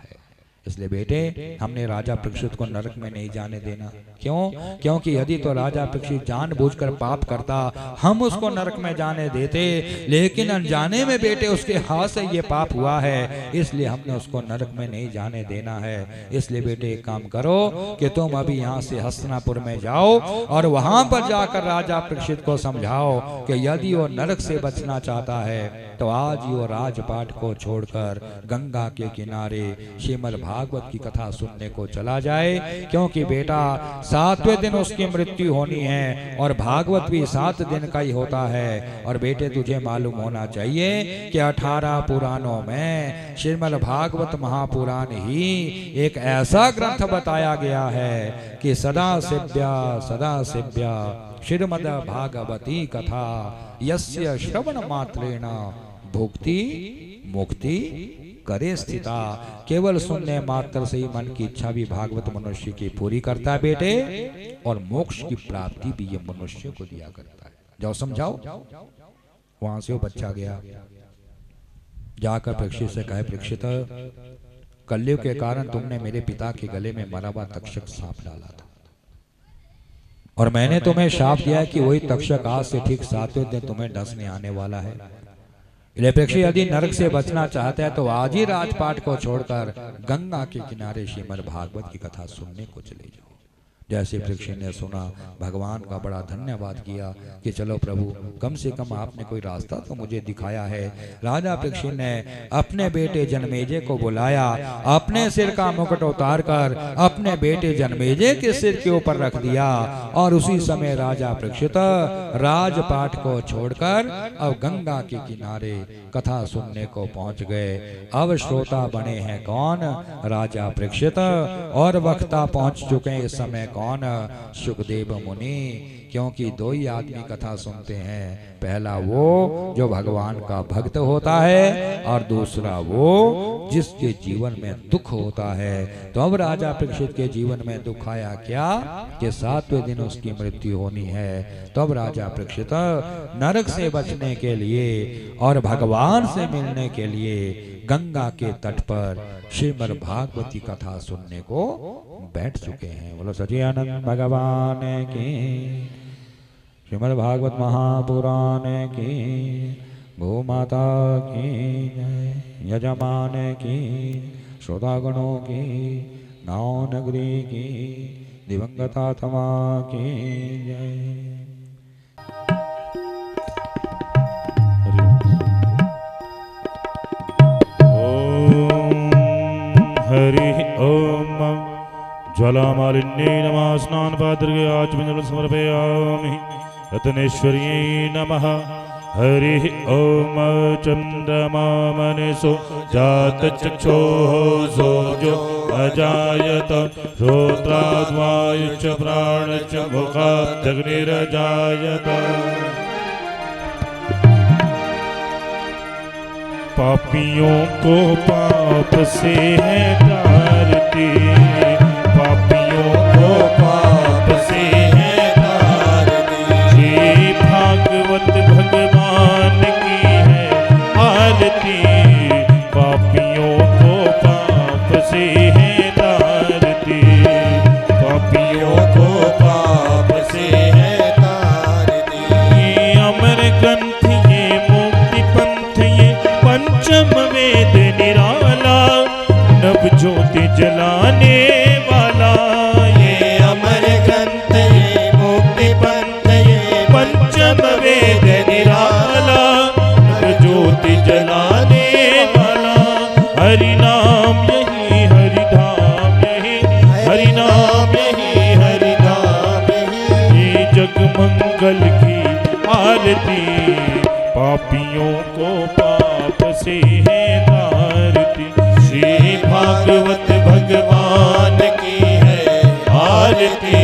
इसलिए बेटे हमने राजा परीक्षित को नरक में नहीं जाने देना। क्यों? क्योंकि यदि तो राजा परीक्षित जानबूझकर पाप करता, हम उसको नरक में जाने देते, लेकिन अनजाने में बेटे उसके हाथ से ये पाप हुआ है, इसलिए हमने उसको नरक में नहीं जाने देना है। इसलिए बेटे एक काम करो कि तुम अभी यहाँ से हस्तिनापुर में जाओ और वहां पर जाकर राजा परीक्षित को समझाओ कि यदि वो नरक से बचना चाहता है तो आज ही वो राजपाट को छोड़कर गंगा के किनारे श्रीमद् भागवत की कथा सुनने को चला जाए। क्योंकि बेटा 7वें दिन उसकी मृत्यु होनी है और भागवत भी 7 दिन का ही होता है। और बेटे तुझे मालूम होना चाहिए कि 18 पुराणों में श्रीमद् भागवत महापुराण ही एक ऐसा ग्रंथ बताया गया है कि सदा शिव्या श्रीमद् भागवती कथा यस्य श्रवण मात्रेण भुक्ति मुक्ति करे स्थिता। केवल सुनने मात्र से ही मन की इच्छा भी भागवत मनुष्य की पूरी करता है बेटे, और मोक्ष की प्राप्ति भी ये मनुष्य को दिया करता है। जाओ समझाओ। वहां से वो बच्चा गया, जाकर परीक्षित से कहे, परीक्षित कलयुग के कारण तुमने मेरे पिता के गले में मरा हुआ तक्षक सांप डाला था, और मैंने तुम्हें शाप दिया है कि वही तक्षक आज से ठीक 7वें दिन तुम्हें डसने आने वाला है। इसलिए परीक्षित यदि नरक से बचना चाहते हैं तो आज ही राजपाट को छोड़कर गंगा के किनारे श्रीमद् भागवत की कथा सुनने को चले जाओ। जैसे परीक्षित ने सुना, भगवान का बड़ा धन्यवाद किया कि चलो प्रभु, कम से कम आपने कोई रास्ता तो मुझे दिखाया है। राजा परीक्षित ने अपने बेटे जन्मेजय को बुलाया, अपने सिर का मुकुट उतार कर अपने बेटे जन्मेजय के सिर के ऊपर रख दिया, और उसी समय राजा परीक्षित राजपाट को छोड़कर अब गंगा के किनारे कथा सुनने को पहुंच गए। अब श्रोता बने हैं कौन? राजा परीक्षित, और वक्ता पहुंच चुके हैं इस समय कौन? सुखदेव मुनि। क्योंकि दो ही आदमी कथा सुनते हैं, पहला वो जो भगवान का भक्त होता है, और दूसरा वो जिसके जीवन में दुख होता है। तो अब राजा परीक्षित के जीवन में दुख आया क्या कि 7वें दिन उसकी मृत्यु होनी है। तो अब राजा परीक्षित नरक से बचने के लिए और भगवान से मिलने के लिए गंगा के तट पर श्रीमद् भागवत की कथा सुनने को बैठ चुके हैं। बोलो सच्चिदानंद भगवान की, श्रीमद् भागवत महापुराण की, गौ माता की जय, यजमान की, श्रोतागणों की, गाँव नगरी की, दिवंगत आत्मा की जय। हरि ओम। ज्वालामालिन्ये नमः। स्नानपात्रे आचमनजलं समर्पयामि। रत्नेश्वर्यै नमः। हरि ओम। चन्द्रमा मनसो जातचक्षुः सोऽजो अजायत, श्रोत्राद्वायुश्च प्राणश्च मुखादग्निरजायत। पापियों को पाप से है तारती, पापियों को पाप से है तारती। ये भागवत भगवान की है आरती, पापियों को पाप से है तारती, पापियों को पाप से है तारती। ये अमर ग्रंथ, ये मुक्ति पंथ, ये पंचम वेद निराला, नव ज्योति जलाने वाला। ये अमर ग्रंथ, ये मुक्ति पंथ, ये पंचम वेद निराला, नव ज्योति जलाने वाला। हरि नाम यही हरि धाम यही, हरि नाम यही हरि धाम यही। ये जग मंगल की आरती, पापियों को पाप से है तारती। श्री भागवत भगवान की है आरती,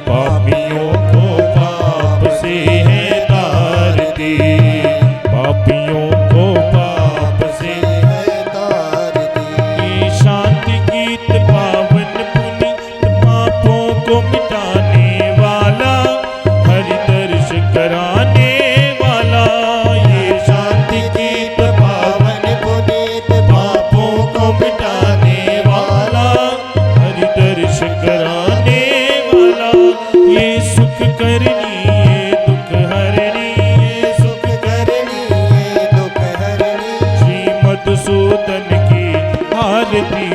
पापियों को पाप से है तारती, पापियों को पाप से है तारती। ये शांति गीत पावन पुनीत, पापों को मिटाने वाला, हरि दर्श कराने वाला। ये शांति गीत पावन पुनीत, पापों को मिटाने वाला, हरि दर्श कराने वाला। ये सुख करनी ये दुख हरनी, ये सुख करनी ये दुख हरनी। श्री मधुसूदन की आरती,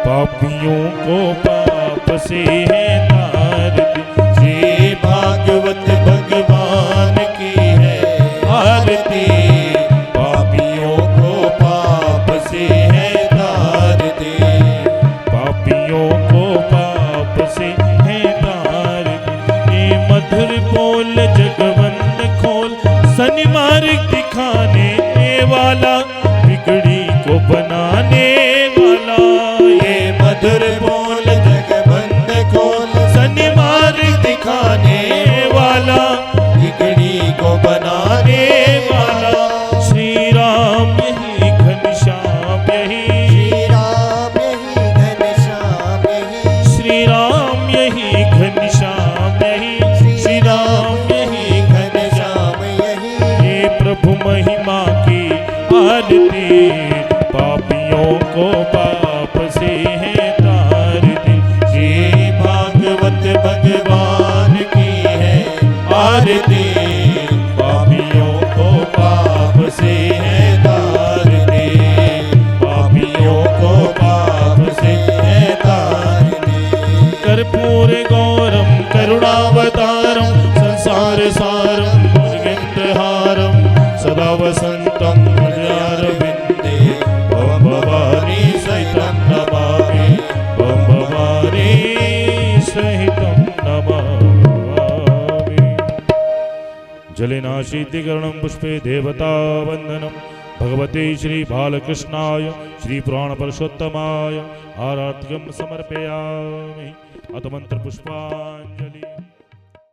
पापियों को पाप से है तारती। श्री भागवत भगवान की है आरती, पापियों को पाप से है तारती, पापियों को पाप से है तारती। ये मधुर बोल जगवंत खोल, सन्मार्ग दिखाने वाला, बिगड़ी को बनाने वाला। ये मधुर बोल जगवंत खोल, यही श्री राम यही घनश्याम यही श्री राम यही घनश्याम यही श्री राम यही घनश्याम यही हे प्रभु महिमा की आरती पापियों को पाप से है तार दी श्री भागवत भगवान की है आरती पापियों को पाप से है तार दे पापियों को पाप से है तार दे कर्पूर गौरम करुणावतारम संसार सारम भुजगेन्द्रहारम सदा वसंतम हृदयारविंदे बम भवानी सहितं नमामि बम भवानी सहितं नमामि जलेनाशीतिकरणं पुष्पे देवता वंदनम भगवते श्री बालकृष्णाय श्री पुराण पुरुषोत्तमाय आराध्यं समर्पयामि अथ मंत्र पुष्पांजलि।